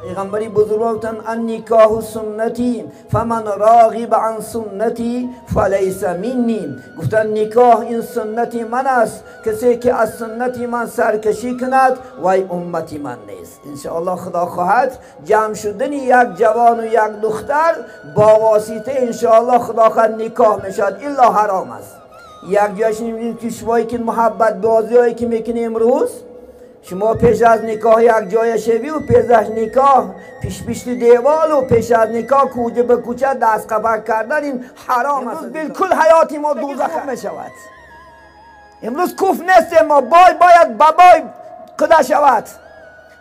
پیغمبری بزرگ گفتن النکاح سنتی فمن راغب عن سنتی فلیس منی. گفتن نکاح این سنتی من است، کسی که از سنتی من سرکشی کند وای امتی من نیست. انشاءالله خدا خواهد جمع شدن یک جوان و یک دختر با واسطه انشاءالله خدا خواهد نکاح میشد، الا حرام است. یک جایش نمیدید که شمایی که محبت بازی هایی که میکنی امروز، شما پیش از نکاح یک جای شوی و پیش از نکاح پیش دیوال و پیش از نکاح کوچه به کوچه دست قبر کردن این حرام است. بالکل حیاتی ما دوزخ می شود. امروز کوف نیست، ما باید بابای قده شود،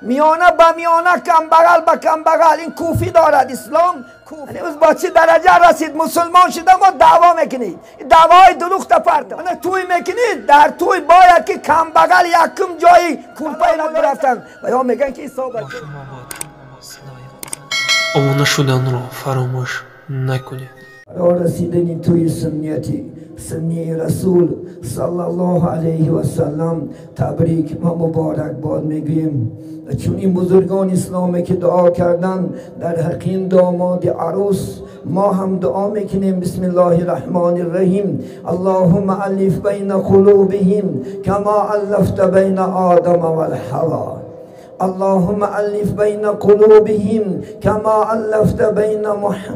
میانه با میانه، کم بغل با کم بغل. این کوفی دارد اسلام. امروز با چه درجه رسید مسلمان شده ما دعوا میکنید، دعوای دروغ پرت. توی میکنید، در توی باید که کم بغل یکم جایی کوپای را برفتن و یا میگن که این صحبت آمانه شدن رو فراموش نکنید. را رسیدنی توی سنی رسول صلی الله علیه و سلم تبریک و مبارک باد میگویم. چون این بزرگان اسلامی که دعا کردن در حقین داماد عروس، ما هم دعا میکنیم. بسم الله الرحمن الرحیم. اللهم الف بین قلوبهم کما الفت بین آدم و الحوا. اللهم الف بین قلوبهم کما الفت بین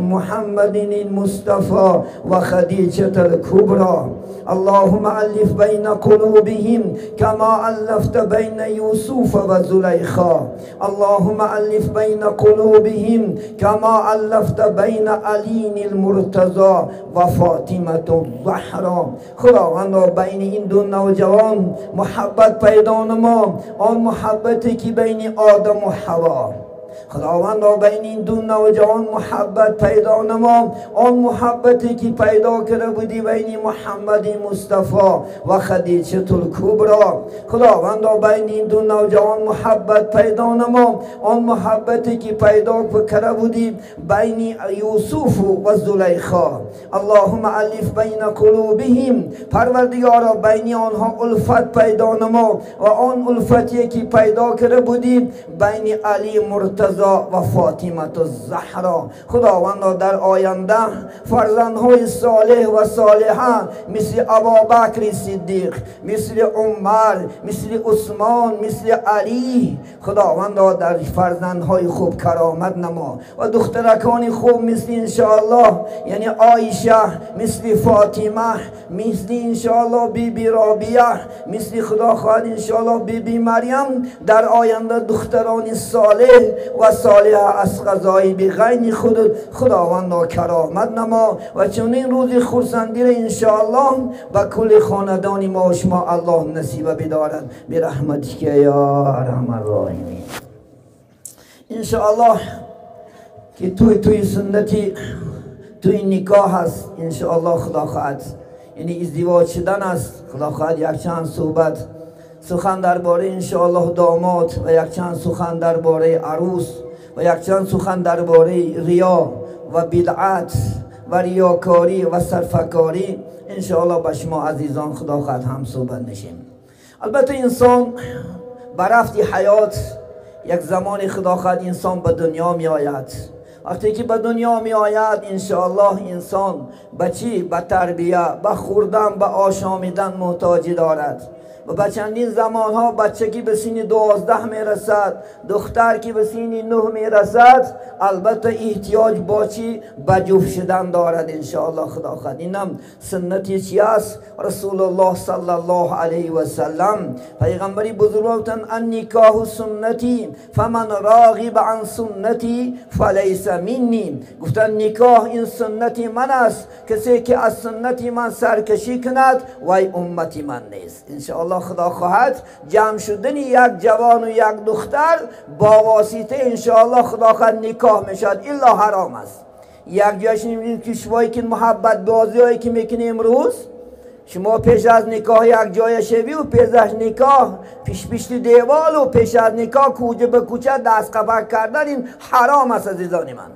محمد المصطفى و خدیجة الکبری. اللهم الف بین قلوبهم کما الفت بین یوسف و زلیخا. اللهم الف بین قلوبهم کما الفت بین علی المرتضی و فاطمه الزهرا. خداوندا بین این دو نوجوان محبت پیدا نما، آن محبتی که بین آدم و حوا. خداوندا بین این دو نوجوان محبت پیدا نما، آن محبتی که پیدا کرده بودی بین محمد مصطفی و خدیجة الکبری. خداوندا بین این دو نوجوان محبت پیدا نما، آن محبتی که پیدا کرده بودی بین یوسف و زلیخا. اللهم الف بین قلوبهم، پروردگارا بین آنها الفت پیدا نما و آن الفتی که پیدا کرده بودی بین علی مرتضی و فاطمه الزهرا. خداوندا در آینده فرزندهای صالح و صالحه مثل ابوبکر صدیق، مثل عمر، مثل عثمان، مثل علی، خداوندا در فرزندهای خوب کرامت نما و دخترکان خوب مثل انشاءالله یعنی عایشه، مثل فاطمه، مثل انشاءالله بیبی رابیه، مثل خدا خواهد انشاءالله بیبی مریم در آینده دختران صالح و صالح از قضای بغین خداوندا کرامت نما و چنین روز خرسندی را انشاءالله با کل خاندان ما و شما الله نصیب بدارد برحمتک یا ارحم الراحمین. انشاءالله که توی سنتی توی نکاح هست انشاءالله خدا خواهد، یعنی ازدواج شدن است. خدا خواهد یک چند صحبت سخن درباره انشاءالله داماد و یک چند سخن درباره عروس و یک چند سخن درباره ریا و بدعت و ریاکاری و صرفکاری انشاءالله با شما عزیزان خدا خواهد هم صحبت نشیم. البته انسان برفت حیات یک زمان خدا خواهد انسان به دنیا می آید. وقتی که به دنیا می آید انشاءالله انسان به چی؟ به تربیه، به خوردن، به آشامیدن محتاجی دارد و به چندین زمان ها بچه که به سین 12 می رسد، دختر که به سین 9 می رسد، البته احتیاج با چی؟ به جفت شدن دارد انشاءالله خدا خواهد. اینم سنتی چی است؟ رسول الله صلی الله علیه و سلم پیغمبری بزرگ گفتن النکاح سنتی فمن راغب عن سنتی فلیس منی. گفتن نکاح این سنتی من است، کسی که از سنتی من سرکشی کند وای امتی من نیست. انشاءالله خدا خواهد جمع شدن یک جوان و یک دختر با واسطه انشاءالله خدا خواهد نکاح میشد، الا حرام است. یک جایش نمیدید که شمایی که محبت بازی هایی که میکنی امروز، شما پیش از نکاح یک جای شوی و پیش از نکاح پیش دیوال و پیش از نکاح کوچه به کوچه دست قبر کردن این حرام است عزیزان من.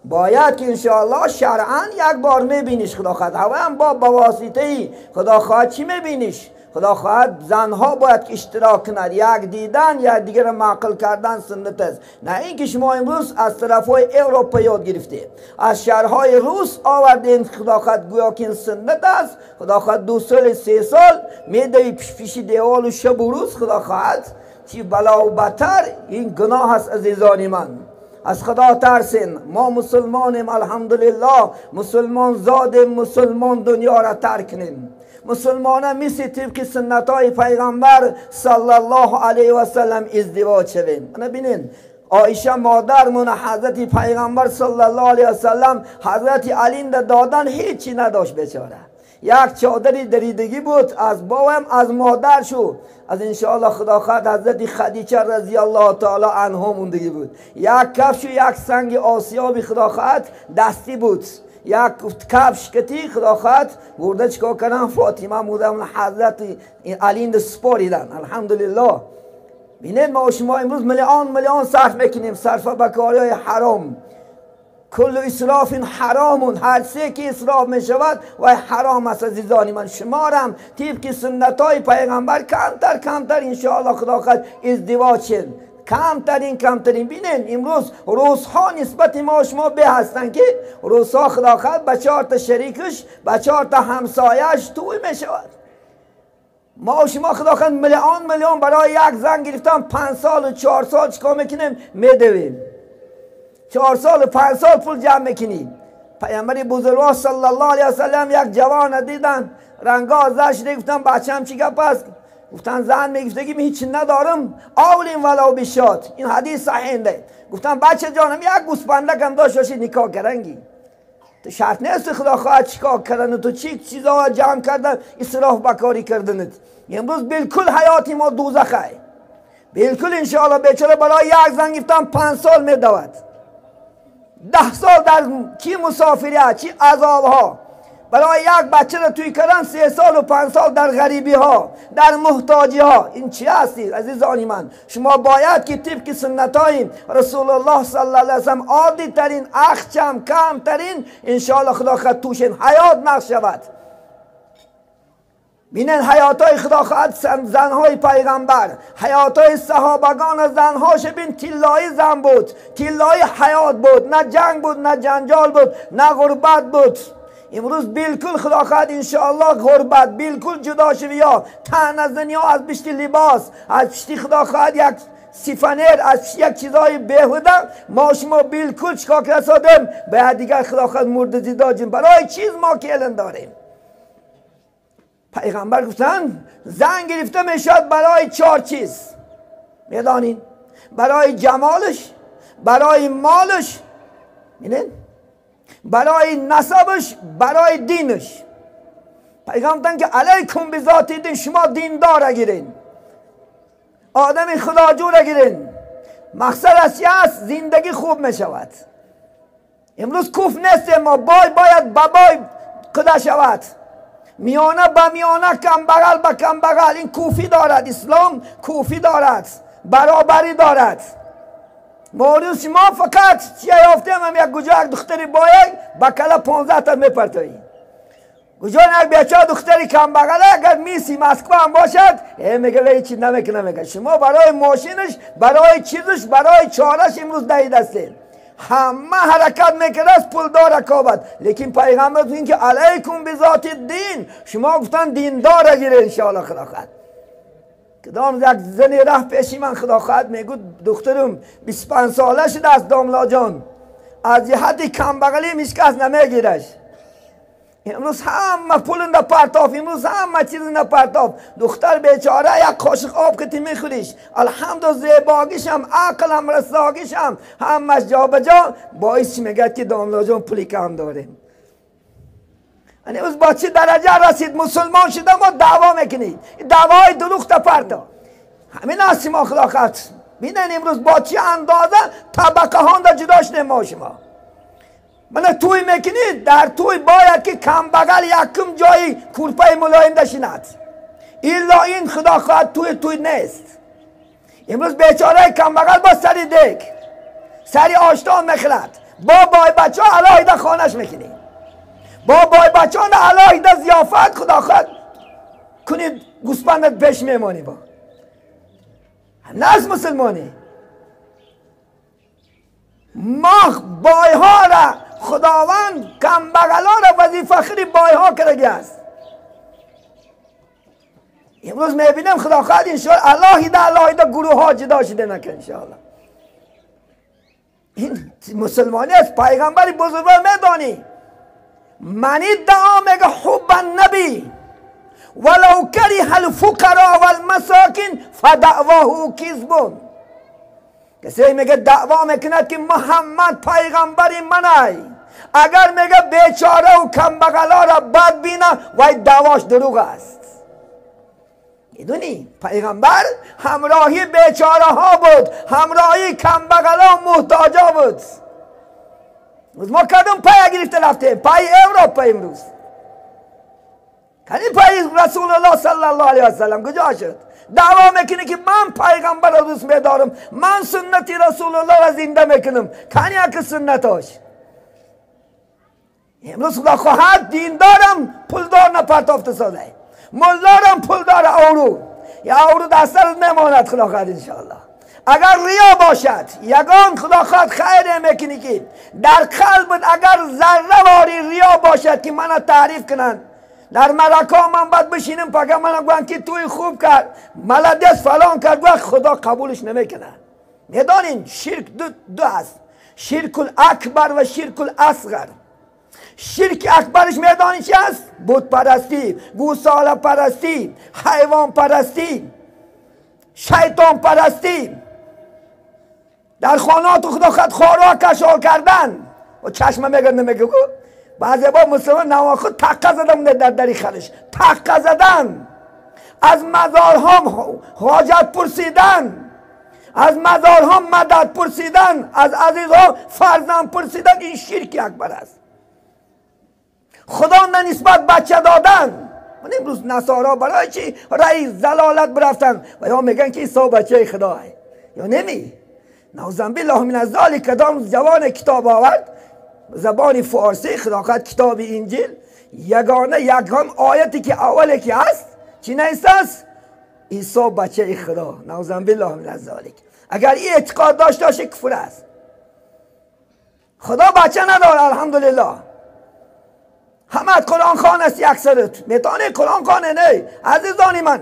باید که انشاءالله شرعا یک بار میبینیش خدا خواهد، هم با واسطه خدا خواهد چی میبینیش؟ خدا خواهد زنها باید که اشتراک کنند، یک دیدن یک دیگر معقل کردن سنت است. نه اینکه شما امروز از طرفهای اروپا یاد گرفته، از شهرهای روس آوردین، خدا خواهد گویا که این سنت است. خدا خواهد 2 سال 3 سال میدوی پیش دیوال و شب و روز، خدا خواهد چی بلا و بدتر. این گناه است عزیزان من. از خدا ترسین. ما مسلمانیم الحمدلله، مسلمان زادیم، مسلمان دنیا را ترک کنیم. مسلمان مثل طبق سنت های پیغمبر صلی الله علیه و سلم ازدواج شویم. ببینین عایشه مادرمون حضرت پیغمبر صلی الله علیه و سلم حضرت علی دادن هیچی نداشت بیچاره. یک چادری دریدگی بود از باوم از مادر شو، از انشاءالله خدا خواهد حضرت خدیجه رضی الله تعالی عنها موندگی بود. یک کفش و یک سنگ آسیابی خدا خواهد دستی بود، یک کفش کتی خدا خواهد برده چکا کنن فاطمه مودم حضرت علی سپاریدن. الحمدلله. بینید ما و شما امروز میلیون صرف میکنیم، صرف بکاری های حرام. کل اسراف حرامون، هر سه که اسراف می شود و حرام است عزیزان من. شما هم طبق سنت های پیغمبر کمتر انشاءالله خدا خواهد ازدواج شد. کمترین. بینین امروز روزها نسبت ما و شما به هستن که روزها خدا خواهد به 4 تا شریکش به 4 تا همسایش توی می شود. ما و شما خدا خواهد میلیون برای یک زن گرفتم 5 سال و 4 سال چیکار میکنیم؟ میدویم. 4 سال و 5 سال پول جمع میکنیم. پیامبر بزرگوار صلی الله علیه و سلم یک جوان دیدن، رنگا ازش گفتن بچه‌م چی گپ است؟ گفتن زن میگفته که هیچ ندارم، اولین ولو بشات. این حدیث صحیح ده. گفتن بچه جانم یک گوسفندک هم داشت باشی نکاح کردنگی. تو شرط نیست خدا خواهد چیکار کردن، تو چی چیزا جمع کردن اسراف بکاری کردنت. امروز بالکل حیات ما دوزخه. بالکل انشاءالله بیچاره برای یک زن گفتن 5 سال میدود. 10 سال در کی مسافریت، چی عذاب ها. برای یک بچه را توی کردن 3 سال و 5 سال در غریبی ها، در محتاجی ها. این چی هستی عزیزانی من؟ شما باید که طبق سنت های رسول الله صلی الله علیه و سلم عادی ترین، اخچم کم ترین انشاءالله خدا خواهد توشین حیات نقش شود. بینن حیات های خدا خواهد زنهای پیغمبر، حیات های صحابگان زنهاش بین تلای زن بود، تلای حیات بود، نه جنگ بود، نه جنجال بود، نه غربت بود. امروز بالکل خدا خواهد انشاءالله غربت بالکل جدا شوی، ها تن از دنیا، از پشت لباس، از پشت خدا خواهد یک سیفنر، از یک چیزای بیهوده ما شما بالکل چکا رسادیم به دیگر خدا خواهد مورد زیداجیم. برای چیز ما کلن داریم. پیغمبر گفتن زن گرفته میشد برای 4 چیز. میدانین؟ برای جمالش، برای مالش، برای نسبش، برای دینش. پیغمبر گفتن که علیکم بذات دین، شما دیندار گیرین، آدم خداجو گیرین. مقصد از چی است؟ زندگی خوب میشود. امروز کوف نیست، ما باید بابای قدا شود، میانه با میانه، کم بغل با کم بغل. این کوفی دارد، اسلام کوفی دارد، برابری دارد. مورد شما فقط چیه یافتیم هم یک گوجه یک دختری باید با کلا 15 تا میپرتایی. گوجه یک بیچه دختری کم بغله اگر میسی مسکو هم باشد میگه هیچی نمیکنه. میگه شما برای ماشینش، برای چیزش، برای چارش امروز دهید هستید. همه حرکت میکنه از پول دار رکابت. لیکن پیغمبر این که علیکم بذات دین، شما گفتن دیندار گیره انشاءالله خدا خواهد. کدام یک زنی رفت پیشی من خدا خواهد میگود دخترم 25 ساله شده است داملا جان، از جهت کم بغلی میشکست نمیگیرش. امروز همه پول در پرتاف، امروز همه چیز در پرتاف. دختر بیچاره یک قاشق آب که تی میخوریش، الحمدلله زیباگیش هم، عقل هم، رساگیش هم، همش جا به جا، باعث میگه که داملا جان پولی کم داریم. یعنی از با چه درجه رسید مسلمان شده ما دعوا میکنید، دعوای دروغ تا پرتا. همین است ما خدا خواهد. بینن امروز با چه اندازه طبقه ها در جدا شده ما شما. من توی میکنید، در توی باید که کم بغل یکم جای کورپای ملایم داشیند. ایلا این خدا خواهد توی نیست. امروز بیچاره کم بغل با سری دیگ، سری آشتان میخلد، با بای بچه ها علاهیده خانش میکنید، با بای بچه ها علاهیده زیافت خدا خواهد. کنید گوسپندت پیش میمانی با نه از مسلمانی. ما بایها را خداوند کمبغلا را وظیفه خری بایها کرده است. امروز میبینم خدا خواهد انشاءالله الله ده گروه ها جدا شده نکن انشاءالله. این مسلمانی است. پیغمبر بزرگوار میدانی من ادعا میگه حب النبی ولو کره الفقراء والمساکین فدعواه کذب. کسی میگه دعوا میکند که محمد پیغمبر منای، اگر میگه بیچاره و کمبغلا را بد بینه وای دعواش دروغ است. میدونی پیغمبر همراهی بیچاره ها بود، همراهی کمبغلا و محتاجا بود. ما کدوم پای گرفته رفته؟ پای اروپا امروز. کنی پای رسول الله صلی الله علیه وسلم کجا شد؟ دعوا میکنه که من پیغمبر را دوست میدارم، من سنتی رسول الله را زنده میکنم. کنی اگه سنتاش امروز خدا خواهد دیندارم پولدار نپرتافت سازه، ملدارم پولدار اورو یا اورو دسترت نماند خدا خواهد انشاءالله. اگر ریا باشد یگان خدا خواهد خیر میکنی که در قلبت اگر ذره واری ریا باشد که من تعریف کنن در ملکا من باید بشینم پاکه من گوان که توی خوب کرد ملدس فلان کرد و خدا قبولش نمیکنه. میدانین شرک دو هست، شرک الاکبر و شرک الاصغر. شرک اکبرش میدانین چی هست؟ بت پرستی، گوساله پرستی، حیوان پرستی، شیطان پرستی، در خانات خدا خود خوراک کشال کردن و چشمه میگه نمیگه. بعضی با مسلمان نواخو تقه زدن در دری خرش، تقه زدن، از مزارها حاجت پرسیدن، از مزارها مدد پرسیدن، از عزیزها فرزند پرسیدن. این شرک اکبر است. خدا نسبت بچه دادن. من امروز نصارا برای چی رئیس زلالت برفتن و یا میگن که عیسی بچه خداه یا نمی. نعوذ بالله من ذلک. کدام جوان کتاب آورد زبان فارسی خدا خواهد کتاب انجیل یگانه یکم آیتی که اولی که هست چی نیست است؟ عیسی بچه خدا. نعوذ بالله من ذلک. اگر این اعتقاد داشته کفر است. خدا بچه نداره الحمدلله. همه قرآن خوان است اکثرت. میتونه قرآن خوانه نه عزیزانی من.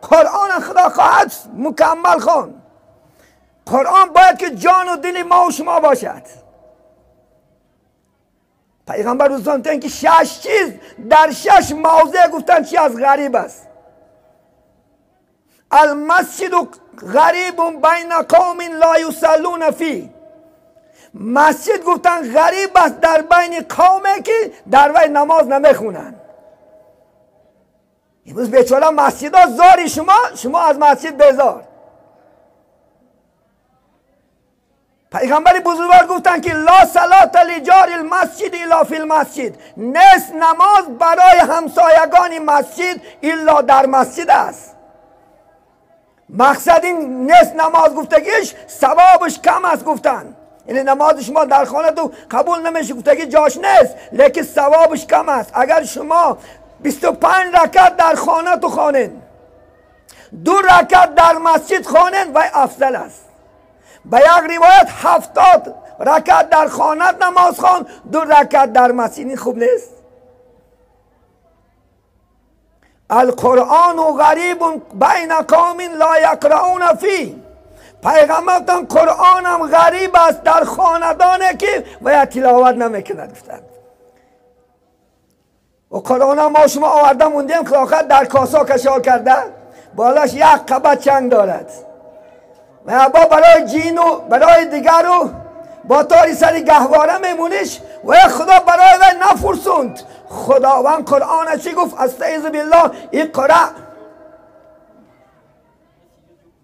قرآن خدا خواهد مکمل خوان. قرآن باید که جان و دل ما و شما باشد. پیغمبر روزانتن که 6 چیز در 6 موضع گفتن چی از غریب است. المسجد غریب بین قوم لا یصلون فی. مسجد گفتن غریب است در بین قومی که در وی نماز نمیخونن. امروز بیچاره مسجد ها زاری شما از مسجد بیزار. پیغمبر بزرگوار گفتن که لا صلات لجار المسجد الا فی المسجد. نیست نماز برای همسایگان مسجد الا در مسجد است. مقصد این نیست نماز گفتگیش ثوابش کم است گفتن. یعنی نماز شما در خانه تو قبول نمیشه گفتگی جاش نیست، لیکن ثوابش کم است. اگر شما 25 رکعت در خانه تو خوانین، 2 رکعت در مسجد خوانین و افضل است. به یک روایت 70 رکعت در خانه نماز خوان، 2 رکعت در مسجد. این خوب نیست؟ القرآن غریب بین قوم لا یقرؤون فی. پیغمبرتان قرآن هم غریب است در خاندانی که و تلاوت نمیکند گفتند. و قرآن هم ما شما آورده موندیم که آخر در کاسا کشال کرده بالاش یک قبط چنگ دارد و با برای جین و برای دیگر رو با تاری سری گهواره میمونیش و خدا برای وی نفرسوند. خداوند قرآن چی گفت؟ استعیذ بالله اقرأ.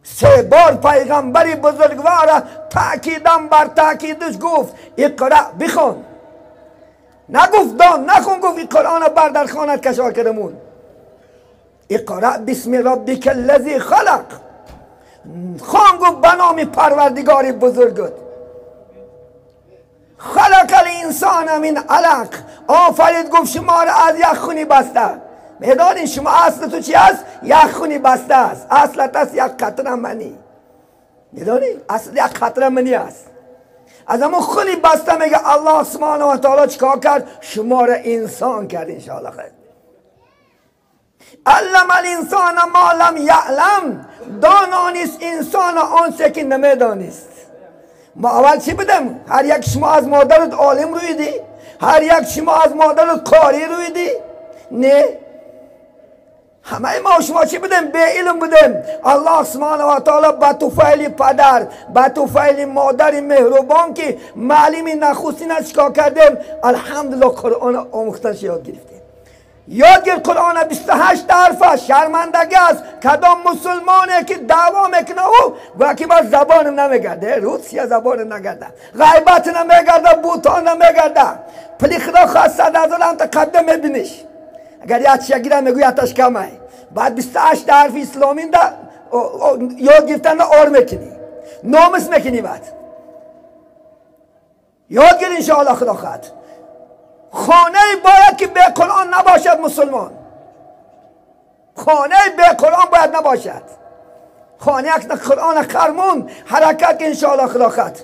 3 بار پیغمبری بزرگوار تأکیدم بر تأکیدش گفت اقرأ بخون. نگفت دان نخون، گفت این قرآن بر در خانت کشا کردمون. اقرأ بسم ربک الذی خلق. خان گفت بنام پروردگاری بزرگت. خلق الانسان من علق. آفرید گفت شما را از یک خونی بسته. میدانی شما اصل تو چی هست؟ یک خونی بسته است، اصلت است یک قطره منی. میدانی اصل یک قطره منی است. از همون خونی بسته میگه الله سبحانه و تعالی چیکار کرد؟ شما را انسان کرد. ان شاء الله خیر. علم الانسان ما لم یعلم، دانانیست انسان آنچه که نمیدانست. ما اول چی بدم؟ هر یک شما از مادرت عالم رویدی؟ هر یک شما از مادرت قاری رویدی؟ نه، همه ما شما چی بدیم؟ به علم بدیم. الله سبحانه و تعالی با توفیل پدر، با توفیل مادر مهربان که معلم نخستین چیکار کردیم؟ الحمدلله قرآن آموختنش یاد گرفتیم. یاد گرفت قرآن 28 حرف شرمندگی است. کدام مسلمانی که دعوا میکنه او باقی بر زبان نمیگرده، روسیه زبان نگرده، غیبت نمیگرده، بوتان نمیگرده، پلی خدا خواسته دازلم تقدم میبینیش. اگر یه چیگیره میگوی اتش کمه، بعد 28 حرف اسلامی دا یاد گرفتن آر میکنی، نامس میکنی. بعد یاد گیر انشاءالله خدا خواهد. خانه باید که به قرآن نباشد مسلمان، خانه به قرآن باید نباشد. خانه یک قرآن خرمون حرکت که انشاءالله خدا خواهد.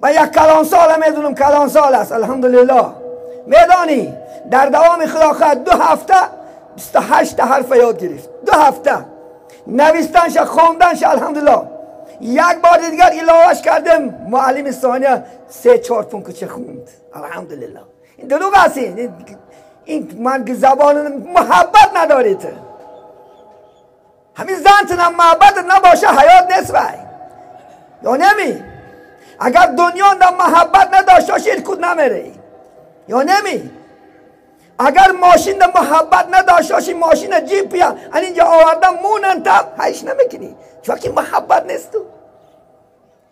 و یک کلان سال میدونم کلان سال است الحمدلله. میدانی در دوام خدا خواهد 2 هفته 28 حرف یاد گرفت. 2 هفته نویستنش خواندنش الحمدلله. یک بار دیگر علاوهش کردم معلم ثانیه 3 4 5 چه خوند الحمدلله. این دروغ است. این من که زبان محبت ندارید. همین زنتون محبت نباشه حیات نیست وای. یا نمی اگر دنیا در محبت نداشته باشی کود نمیره. یا نمی اگر ماشین در محبت نداشته باشی ماشین جیپ یا اینجا آوردن مونن تا هیچ نمیکنی چون که محبت نیست. تو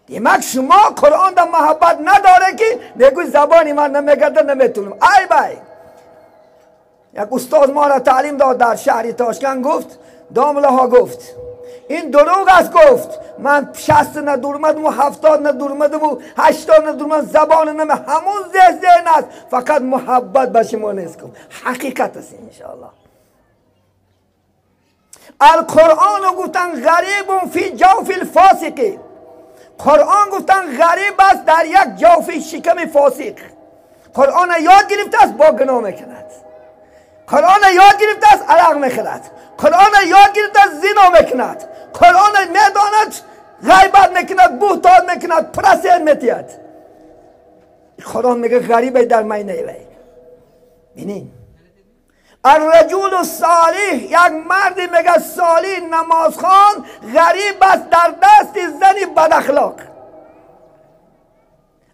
دیمک شما قرآن در محبت نداره که نگوی زبانی من نمیگرده نمیتونم. ای بای یک استاد ما را تعلیم داد در شهر تاشکند، گفت دامله ها گفت این دروغ است. گفت من 60 ندور اومدم و 70 ندور اومدم و 80 ندور اومدم، زبان نمی همون ذهن است، فقط محبت به شما نیست. حقیقت است انشاءالله. القرآن گفتن غریب فی جوف الفاسق. قرآن گفتن غریب است در یک جوف شکم فاسق. قرآن یاد گرفته است با گناه میکند. قرآن یاد گرفته است عرق میخورد. قرآن یاد گرفته است زنا میکند. قرآن میداند غیبت میکند، بهتان میکند، پرسین میتید. قرآن میگه غریبه در مینه وی. ببینین الرجل الصالح، یک مرد میگه صالح نمازخوان غریب است در دست زنی بد اخلاق.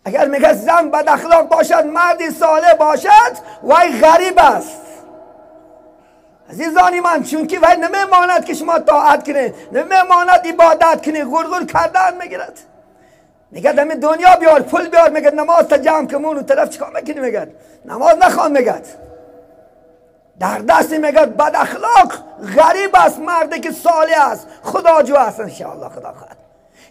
اگر میگه زن بد اخلاق باشد مرد صالح باشد وای غریب است. عزیزانی من چون که وای نمیماند که شما طاعت کنید، نمیماند عبادت کنید، غرغر کردن میگیرد. میگه دم دنیا بیار پول بیار، میگه نماز تا جمع کمون و طرف چیکار میکنی؟ میگه نماز نخوان. میگه در دست میگه بد اخلاق غریب است مردی که صالح است خداجو است انشاءالله خدا خواهد.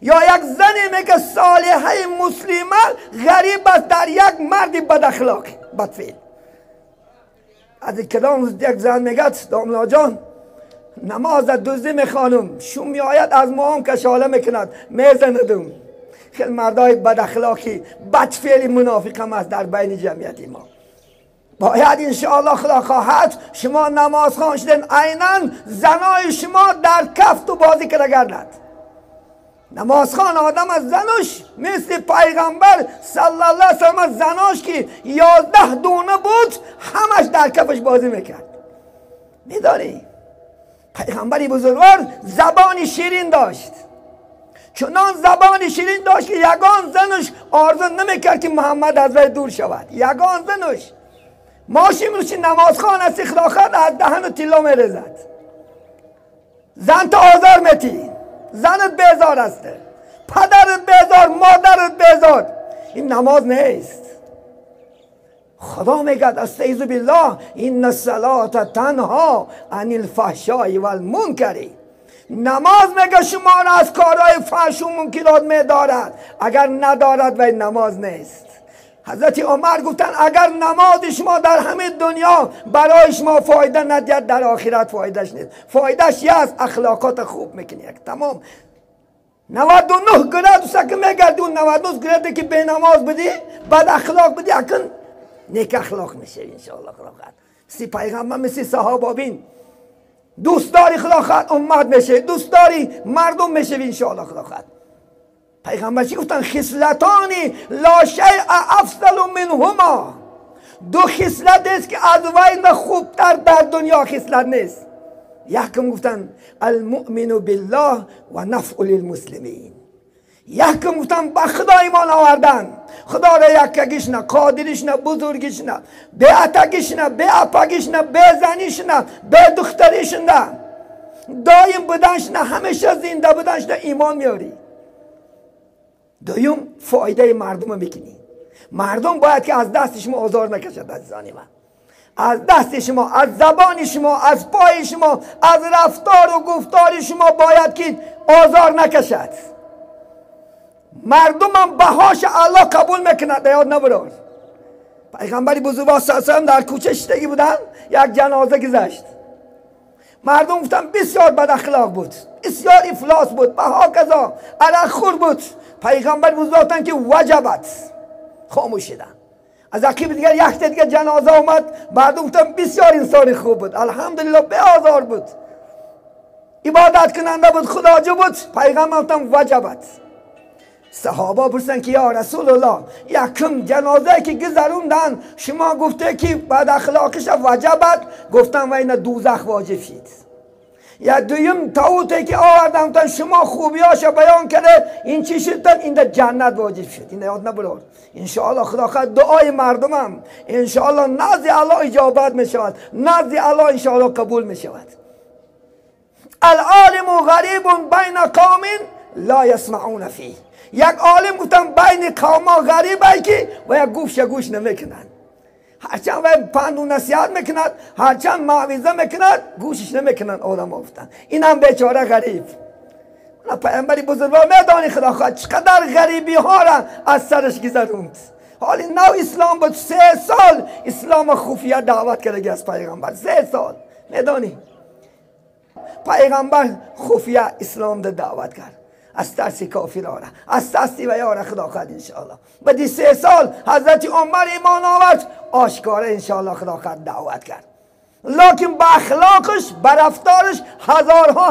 یا یک زنی میگه صالحه مسلمه غریب است در یک مرد بد اخلاق بدفعل. از کدام یک زن میگه داملا جان نماز دوزی میخوانم، شوم میآید از موام کشاله میکند میزندم. خیلی مردای بد اخلاقی بدفعل منافق هم است در بین جمعیت ما. باید انشاءالله خدا خواهد شما نماز خوان شدین عیناً زنای شما در کف تو بازی کرده گردد. نماز خوان آدم از زنش مثل پیغمبر صلی الله علیه وسلم زناش که 11 دونه بود همش در کفش بازی میکرد. میدانی پیغمبری بزرگوار زبان شیرین داشت، چنان زبان شیرین داشت که یگان زنش آرزو نمیکرد که محمد از وی دور شود. یگان زنش ماشین روشی نمازخوان است خدا خواهد از دهن تیلا میرزد. زن تا آزار میتی، زنت بیزار است، پدرت بیزار، مادرت بیزار. این نماز نیست. خدا میگه استعیذ بالله این الصلاة تنها عن الفحشاء والمنکر. نماز میگه شما را از کارهای فحش و منکرات میدارد. اگر ندارد و نماز نیست. حضرت عمر گفتن اگر نماز شما در همه دنیا برای شما فایده ندید، در آخرت فایدهش نیست. فایدهش یه از اخلاقات خوب میکنی. تمام 99 گرد که میگردی، اون 99 گرد که به نماز بدی، بد اخلاق بدی، اکن نیک اخلاق میشه انشاءالله. خداخواد مثل پیغمبر، مثل صحابه بین، دوستداری خداخواد امت میشه، دوستداری مردم میشه انشاءالله. خداخواد پیغمبر چی گفتن؟ خصلتانی لا شیء افضل منهما. دو خصلت است که از وی خوبتر در دنیا خصلت نیست. یکم گفتن المؤمن بالله و نفع للمسلمین. یکم گفتن به خدا ایمان آوردن، خدا را یکگیش نه، قادرش نه، بزرگش نه، به اتگیش نه، به اپگیش نه، به زنیش نه، به دختریش نه، دایم بودنش نه، همیشه زنده بودنش نه، ایمان میاری. دویم فایده مردم میکنی. مردم باید که از دست شما آزار نکشد عزیزان من. از دست شما، از زبان شما، از پای شما، از رفتار و گفتار شما باید که آزار نکشد. مردم هم بهاش الله قبول میکند. یاد نبرار پیغمبری بزرگوار صلی الله علیه و آله در کوچه شتگی بودن، یک جنازه گذشت. مردم گفتن بسیار بد اخلاق بود، بسیار افلاس بود، بها کذا عرق خور بود. پیغمبر بزرگوار که وجبت، خاموش شدن. از عقیب دیگر یک دیگر جنازه اومد، مردم گفتن بسیار انسان خوب بود، الحمدلله به آزار بود، عبادت کننده بود، خداجو بود. پیغمبر گفتن وجبت. صحابه پرسیدن که یا رسول الله، یکم جنازه که گذروندن شما گفته که بد اخلاقش وجبت، گفتن و این دوزخ واجب شد. یا دویم تاوته که آوردن گفتن شما خوبیاش بیان کرده، این چی شد؟ این در جنت واجب شد. این یاد نبرار. انشاءالله خدا خواهد دعای مردمم انشاءالله نزد الله اجابت می شود، نزد الله انشاءالله قبول می شود. العالم غریب بین قوم لا یسمعون فیه. یک عالم گفتن بین قوم غریبه که و یک گوش نمیکنن. هرچند و پند و نصیحت میکند، هرچند معویزه میکند، گوشش نمیکنن. آدم گفتن این هم بیچاره غریب. پیامبری بزرگوار میدانی خدا خواهد چقدر غریبی ها را از سرش گذروند. حالی نو اسلام بود، 3 سال اسلام خفیه دعوت کرده از پیغمبر. 3 سال میدانی پیغمبر خفیه اسلام ده دعوت کرد، از ترس کافر آره، از ترس و یاره خدا خواهد انشاءالله. بعد 3 سال حضرت عمر ایمان آورد، آشکاره انشاءالله خدا خواهد دعوت کرد. لکن با اخلاقش، با رفتارش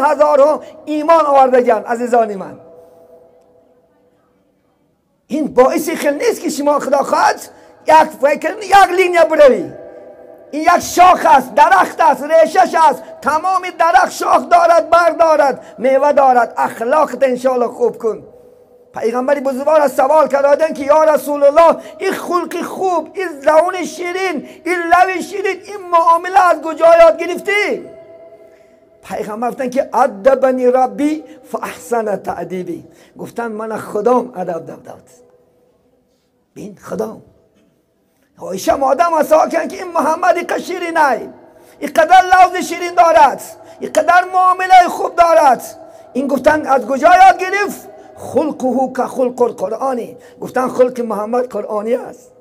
هزارها ایمان آوردگان عزیزان من. این باعثی خیلی نیست که شما خدا خواهد یک لینیا بروی. این یک شاخ است، درخت است، ریشش است، تمام درخت شاخ دارد، بر دارد، میوه دارد. اخلاقت انشاءالله خوب کن. پیغمبری بزرگوار از سوال کردن که یا رسول الله، این خلق خوب، این زبان شیرین، این لب شیرین، این معامله از کجا یاد گرفتی؟ پیغمبر گفتن که ادبنی ربی فاحسن تأدیبی. گفتن من خدام ادب داد. بین خدام. عایشه مادام اصلا کن که این محمد قشیری نه، اینقدر لفظ شیرین دارد، اینقدر معامله خوب دارد. این گفتن از کجا یاد گرفت؟ خلقه که خلق القرآنی. گفتن خلق محمد قرآنی است.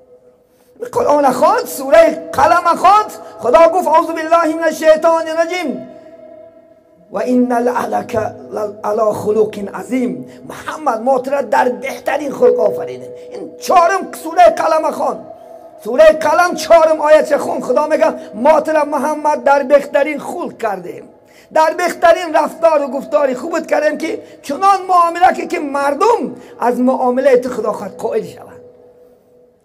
قرآن خواند، سوره قلم خواند، خدا گفت اعوذ بالله من الشیطان الرجیم و ان لعلک علی خلق عظیم. محمد ما در بهترین خلق آفرینه. این 4م سوره قلم خواند. سوره قلم 4م آیت خون. خدا میگه ما محمد در بهترین خلق کردیم، در بهترین رفتار و گفتاری خوبت کردیم که چنان معامله که مردم از معامله تو خدا خواهد قائل شوند،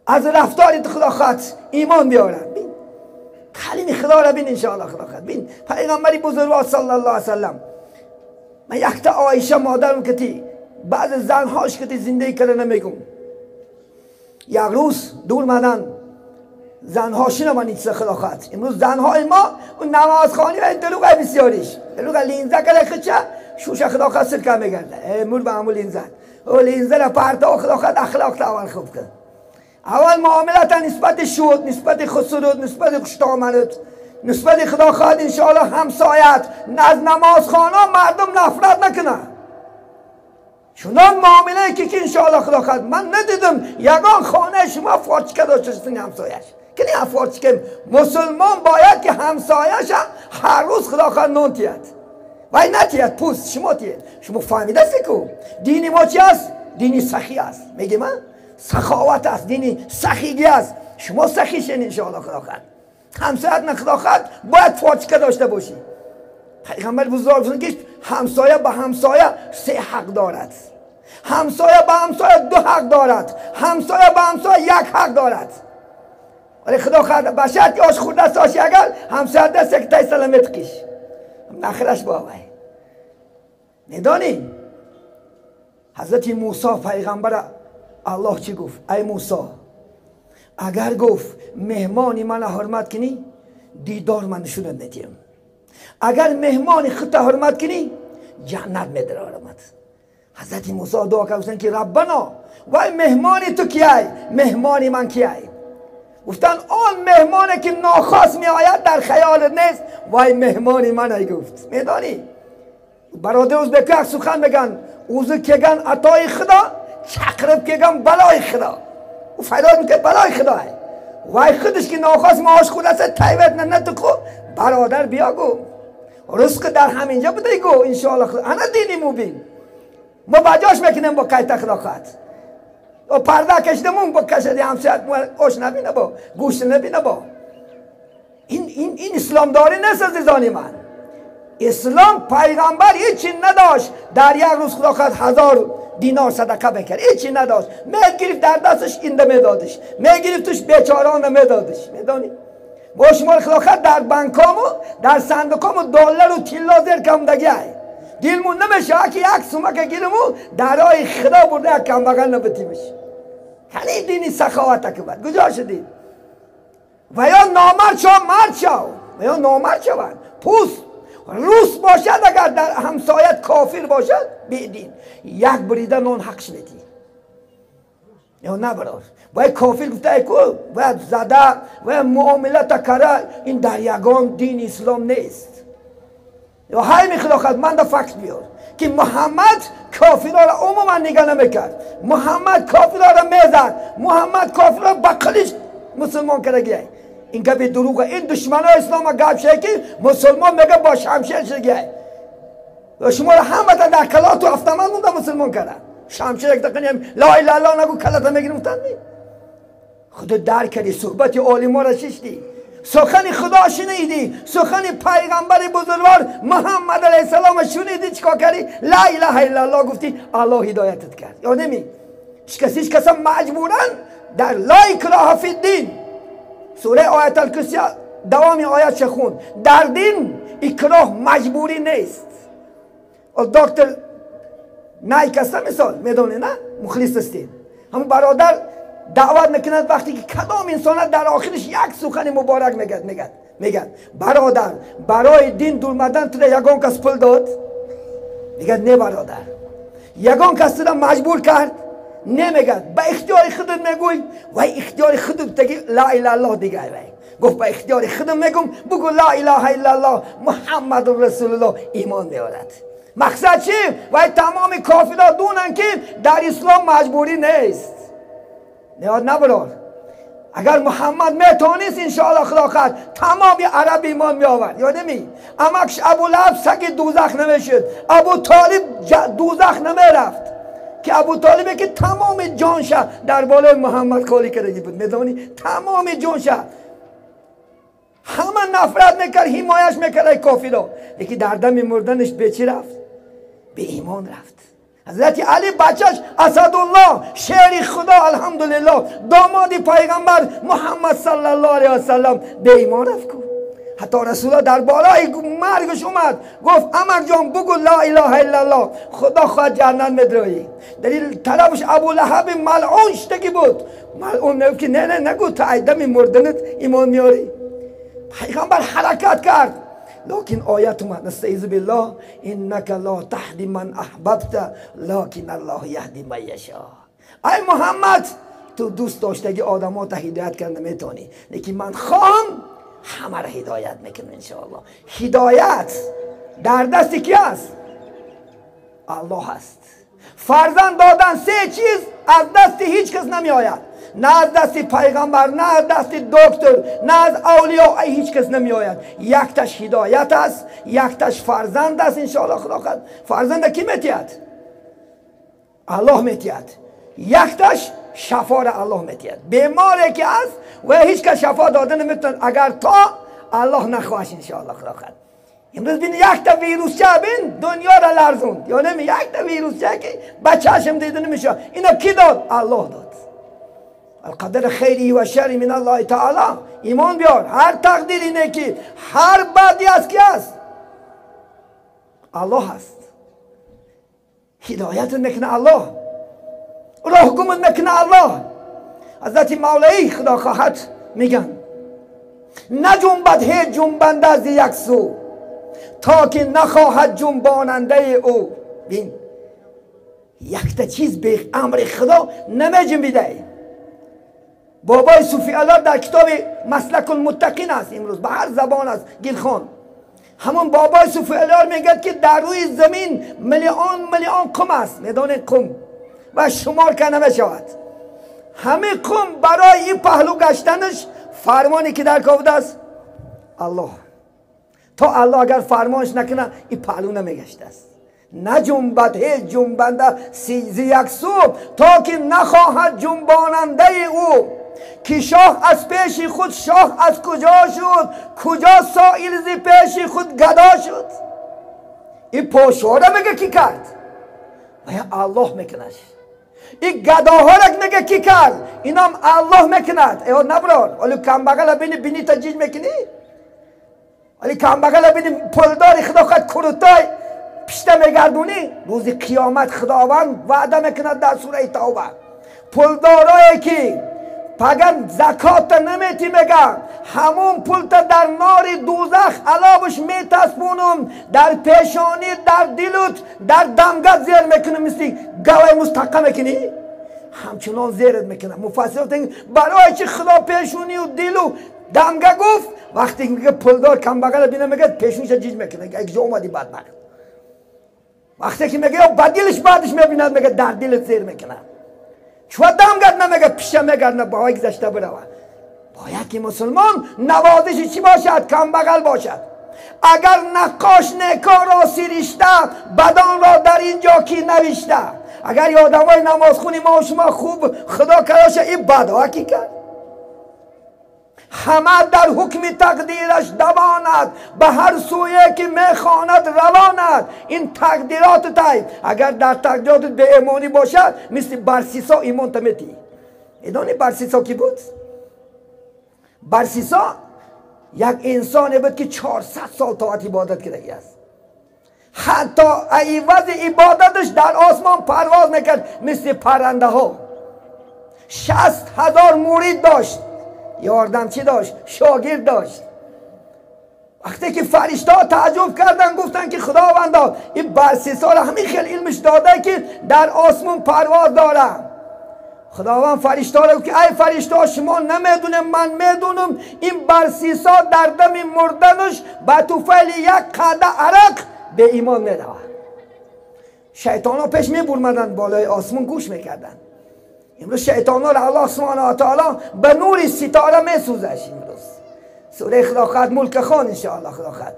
از رفتار تو خدا خواهد ایمان بیارند. بین تعلیم خدا را بین انشاءالله خدا خواهد. بین پیغمبری بزرگوار صلی الله علیه وسلم، من یک تا عایشه مادرم کتی بعض زنهاش کتی زندگی کرده نمیگم. یک روز دور مدن زنها شنوانید چه خدا خواهد. امروز زنهای ما اون نمازخوانی و این دلوغ بسیاریش دلوغ لینزه کده خچه شوشه خدا خواهد سرکه میگرده. امور به همون لینزه او لینزه را پرتا خدا خواهد اخلاق تا اول خوب کن. اول معاملت نسبت شود، نسبت خسرود، نسبت خشتامنت، نسبت خدا خواهد انشاءالله همسایت، از نمازخوانا مردم نفرت نکنه. شونان معامله که انشاءالله خدا خواهد. من ندیدم یگان خانه شما فارچکه داشتین همسایش که نه فارچکه. مسلمان باید که همسایش هر روز خدا خواهد نون تید وای نتید پوست شما تید. شما فهمیده است که دینی ما چی است؟ دینی سخی است. میگه من سخاوت است، دینی سخیگی است. شما سخی شین انشاءالله خدا خواهد. همسایت نه خدا خواهد باید فارچکه داشته باشی. پیغمبر بزرگ فرمود که همسایه به همسایه 3 حق دارد. همسایه به همسایه 2 حق دارد. همسایه به همسایه 1 حق دارد. ولی خدا خواهد باشد که آش خورده است آشی اگر همسایه دست یک تای سلامت کش نخرش باوی. ندانی حضرت موسی پیغمبر الله چی گفت؟ ای موسی اگر گفت مهمانی من حرمت کنی دیدار من نشونت ندیم. اگر مهمانی خودت حرمت کنی جنت میدر حرمت. حضرت موسی دعا کردن که ربنا وای مهمانی تو کیای؟ مهمانی من کیای؟ گفتن آن مهمانی که ناخواست می آید در خیال نیست وای مهمانی من ای گفت. میدانی برادر ازبک سخن میگن اوزو کگن عطای خدا چقرب کگن بلای خدا. او فریاد میکنه بلای خداه وای خودش که ناخواست معاش خود است تایبت نه تو کو برادر بیا گو رزق در همینجا بده گو انشاءالله خدا. انا دینی مبین ما بجاش میکنیم با کایت خدا خواهد و پرده کشیدمون با کشیدی همسایت آش نبینه با گوشت نبینه با این اسلام داری نیست عزیزانی من. اسلام پیغمبر هیچی نداشت در یک روز خدا خواهد 1000 دینار صدقه بکرد. هیچی نداشت. میگرفت در دستش اینده میدادش میگرفت توش بیچاران میدادش. میدانی با شما خدا خواهد در بانکامو در صندوقامو دلار و تیلا زیر کمدگی های دیلمون نمیشه که یک سومک گیرمو درای خدا برده یک کم بغل نبتیمش. یعنی دینی سخاوت که باید کجا شدید و یا نامرد شو مرد شو و یا نامرد شو پوست روس باشد اگر در همسایت کافر باشد بیدین یک بریده نون حقش میدی یا نه برار باید کافر گفته که باید زده و معاملت کره این در یگان دین اسلام نیست. یا های میخواد خود من دا فکت بیار که محمد کافرها را عموما نگاه نمیکرد. محمد کافرها را میزد. محمد کافرها را بقلیش مسلمان کرده. این که به دروغه. این دشمن ها اسلام ها گفت شد که مسلمان میگه با شمشیر شده و شما را همه تا در کلات و افتمن مونده مسلمان کرده. شمشیر یک دقیقه لا اله الا الله نگو کلات ها میگیرم تنمی خود در کردی صحبت عالما را ششتی سخن خدا شنیدی سخن پیغمبر بزرگوار محمد علیه السلام شنیدی چیکار کردی؟ لا اله الا الله گفتی الله هدایتت کرد. یا نمی هیچ کس مجبورن در لا اکراه فی الدین سوره آیت الکرسی دوام آیت شخون در دین اکراه مجبوری نیست. و دکتر نایک است مثال میدونه نه مخلص استین هم برادر دعوت میکند وقتی که کدام انسان در آخرش یک سخن مبارک میگد برادر برای دین دور مدن تو یگان کس پول داد میگد نه برادر یگان کس تو مجبور کرد نمیگد به اختیار خودت میگوی و اختیار خودت تگی لا اله الله دیگه گفت به اختیار خودم میگم بگو لا اله الا الله محمد رسول الله ایمان میارد. مقصد چی؟ و تمام کافرها دونن که در اسلام مجبوری نیست. نیاد نبرار اگر محمد میتونست انشاءالله خدا خواهد تمام عرب ایمان می آورد. یادمی امکش ابو لهب سگ دوزخ نمیشد ابو طالب دوزخ نمیرفت که ابو طالبه که تمام جانش در بالای محمد کاری کرده بود. میدونی تمام جانش همه نفرت میکرد حمایش میکرد کافرها یکی در دم مردنش به چی رفت؟ به ایمان رفت. حضرت علی بچهش اسدالله شیر خدا الحمدلله دامادی پیغمبر محمد صلی الله علیه وسلم به ایمان رفت. حتی رسول الله در بالای مرگش اومد گفت امر جان بگو لا اله الا الله خدا خواهد جنت میدرایی. در این طرفش ابو لهب ملعون شدگی بود ملعون نگفت که نه نگو تا ایدم مردنت ایمان میاری. پیغمبر حرکت کرد لكن آیت اومد نستعیذ بالله انک لا تهدی من احببت لكن الله یهدی من یشاء. ای محمد تو دوست داشتگی آدمات هدایت کرده میتونی لیکن من خواهم همه را هدایت میکنم انشاءالله. هدایت در دست کی است؟ الله است. فرزند دادن سه چیز از دست هیچ کس نمی آید. نه از دست پیغمبر، نه از دست دکتر، نه از اولیاء، هیچ کس نمی آید. یکتش هدایت است، یکتش فرزند است. انشاءالله خدا خواهد فرزند کی میتید؟ الله میتید. یکتش شفا را الله میتید. بیماری که است و هیچ کس شفا داده نمیتونه اگر تا الله نخواهش. انشاءالله خدا خواهد. امروز بین یک تا ویروس چه بین دنیا را لرزوند. یا نمی یک تا ویروس چه که بچه هاشم دیده نمیشه. اینا کی داد؟ الله داد. القدر خیری و شری من الله تعالی. ایمان بیار هر تقدیر اینه که هر بدی از کی است؟ الله هست. هدایت میکنه الله، راهگم میکنه الله. حضرت مولوی خدا خواهد میگن نجنبد هیچ جنبنده از یک سو تا که نخواهد جنباننده او. بین یک تا چیز به امر خدا نمی جنبیده. بابای صوفی الله در کتاب مسلک المتقین است، امروز به هر زبان است گیرخوان. همون بابای صوفی الله میگه که در روی زمین میلیون قم است، میدان قم و شمار که نمیشود. همه قم برای این پهلو گشتنش فرمانی که در کاوده است الله. تا الله اگر فرمانش نکنه این پهلو نمیگشته است. نجنبد هیچ جنبنده سیزی یک سو تا که نخواهد جنباننده او. که شاه از پیش خود شاه از کجا شد، کجا سائل زی پیش خود گدا شد. این پاشوره میگه کی کرد؟ و الله میکنش. این گداها را میگه کی کرد؟ اینم الله میکند. ایو نبرار ولی کمبغل بینی تجیج میکنی؟ ولی کمبغل بینی پلداری خدا خود کروتای پشته میگردونی. روز قیامت خداوند وعده میکند در سوره توبه پلدارایی که پگر زکات نمیتی میگن همون پولت در نار دوزخ علابش میتسبونم، در پیشانی، در دلت، در دمگت زیر میکنه. مثل گوه مستقه میکنی همچنان زیرت میکنه. مفسر برای چی خدا پیشونی و دل و دمگه گفت؟ وقتی میگه پولدار کم بغل بینه میگه پیشونیش جیج میکنه. یک جا اومدی بدبخت. وقتی که میگه بدلش بعدش میبیند میگه در دلت زیر میکنه. چو دمگرد نمیگه پیشه میگرد باید گذشته بروه. باید که مسلمان نوازش چی باشد؟ کم بغل باشد. اگر نقاش نکار را سیریشته بدان را در اینجا کی نوشته. اگر یادم های نماز خونی ما و شما خوب خدا کراشه این بدها کی کرد؟ همه در حکم تقدیرش دواند به هر سویه که میخواند رواند. این تقدیرات تای اگر در تقدیرات به ایمانی باشد مثل برسیسا ایمان تمیتی. ایدانی برسیسا کی بود؟ برسیسا یک انسانی بود که 400 سال طاعت عبادت کرده است. حتی عوض عبادتش در آسمان پرواز میکرد مثل پرنده ها. 60,000 مرید داشت، یاردمچی داشت، شاگرد داشت. وقتی که فرشته ها تعجب کردن گفتن که خداوندا این برسیسا را همین خیلی علمش داده که در آسمان پرواز داره. خداوند فرشته ها را که ای فرشته ها شما نمیدونم من میدونم این برسیسا در دم مردنش به توفیل یک قطره عرق به ایمان میره. شیطان ها پیش میبرمدن بالای آسمان گوش میکردن. امروز شیطان ها را الله سبحانه و تعالی به نور ستاره میسوزش. امروز سوره خدا خواهد ملک خان انشاءالله خدا خواهد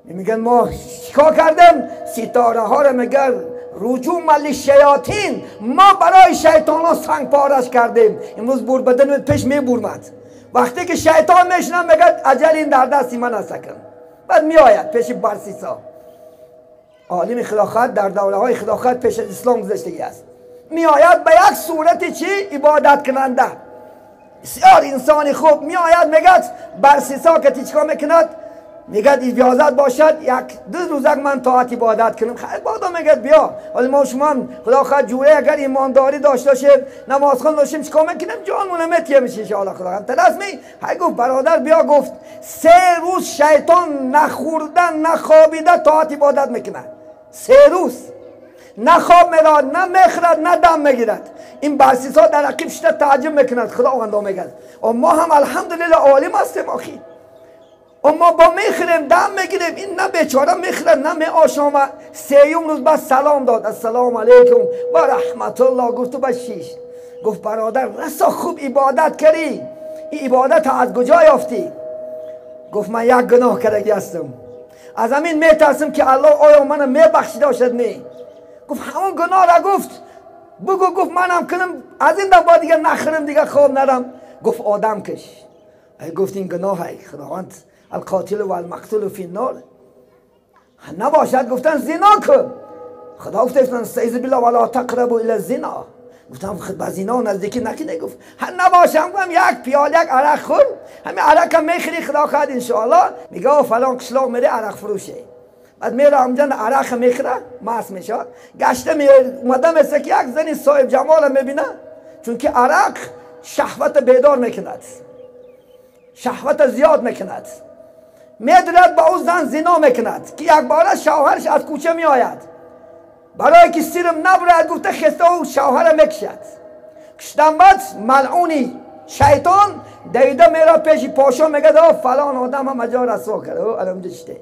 میگن ما چیکار کردیم؟ ستاره ها را میگن رجوم للشیاطین، ما برای شیطان ها سنگ پارش کردیم. امروز بور بدن پیش میبرمد. وقتی که شیطان میشنم میگه اجل این در دستی من است کن. بعد میآید پیش برسیسا. عالم خدا خواهد در دوره های خدا خواهد پیش اسلام گذشتگی است. میآید به یک صورت چی؟ عبادت کننده. بسیار انسانی خوب میآید میگه برسیسا که چیکار میکند؟ میگه اجازت باشد یک دو روزک من طاعت عبادت کنم. خیلی بادا میگه بیا. ولی ما شما خدا خواهد جوره اگر ایمانداری داشته باشیم نماز خوان داشتیم چیکار میکنیم؟ جانمون نمیتیه میشه ان شاء الله خدا خواهد. تلاسمی های گفت برادر بیا گفت 3 روز شیطان نخوردن نخوابیده طاعت عبادت میکنه. 3 روز نه خواب میراد نه میخرد نه دم میگیرد. این برسیسا در عقیب شده تعجب میکند. خداوند میگه و ما هم الحمدلله عالم هستیم آخی. اما با میخریم دم میگیریم، این نه بیچاره میخره نه می آشامه. سیوم روز بعد سلام داد، السلام علیکم و رحمت الله. گفت با شیش. گفت برادر رسا خوب عبادت کردی، این عبادت از کجا یافتی؟ گفت من یک گناه کرده هستم، از همین میترسم که الله آیا منو میبخشیده باشد نه. گفت همون گناه را گفت بگو. گفت منم کنم از این دفعه دیگه نخرم دیگه خواب ندم. گفت آدم کش. گفت این گناه های خداوند القاتل و المقتول فی النار نباشد. گفتن زنا کن. خدا گفت استعیذ بالله ولا تقربوا الی الزنا. گفتم خود با زنا نزدیکی نکنه. گفت نباشم. گفتم یک پیاله یک عرق خور، همین عرق هم میخری خدا خواهد ان شاء الله. میگه فلان قشلاق میره عرق فروشه، بعد میره اونجا عرق میخره مست میشه. گشته اومده مثل که یک زنی صاحب جمال میبینه، چون که عرق شهوت بیدار میکند، شهوت زیاد میکند. میدرد با او زن زنا میکند که یک بار شوهرش از کوچه میآید، برای که سیرم نبرد گفته خسته او شوهر میکشد. کشتن بعد ملعونی شیطان دیده میره پیش پاشا میگه فلان آدم هم اجا رسوا کرده الان دشته.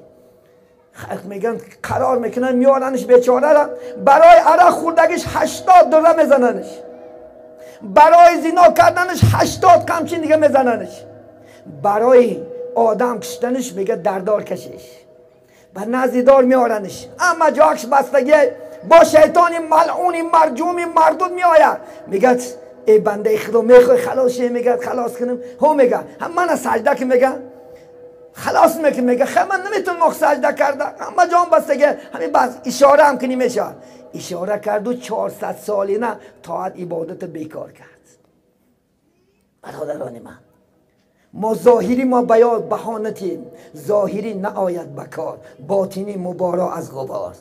خلق میگن قرار میکنن میارنش بیچاره را، برای عرق خوردگیش 80 دلار میزننش، برای زنا کردنش 80 کمچین دیگه میزننش، برای آدم کشتنش میگه دردار کشش، و نزدیدار میارنش. اما جاکش بستگی با شیطانی ملعونی مرجومی مردود میآید. میگه ای بنده خدا میخوای خلاص شی؟ میگه خلاص کنم. هو میگه هم من سجده که میگه خلاص میکنم. میگه خب من نمیتونم سجده کرده. اما جان بستگی همین بس اشاره هم کنی میشه. اشاره کرد و 400 سالی نه طاعت عبادت بیکار کرد. برادران من، ما ظاهری ما بیاد بهانتیم، ظاهری نآید بکار، باطنی مبارا از غبار.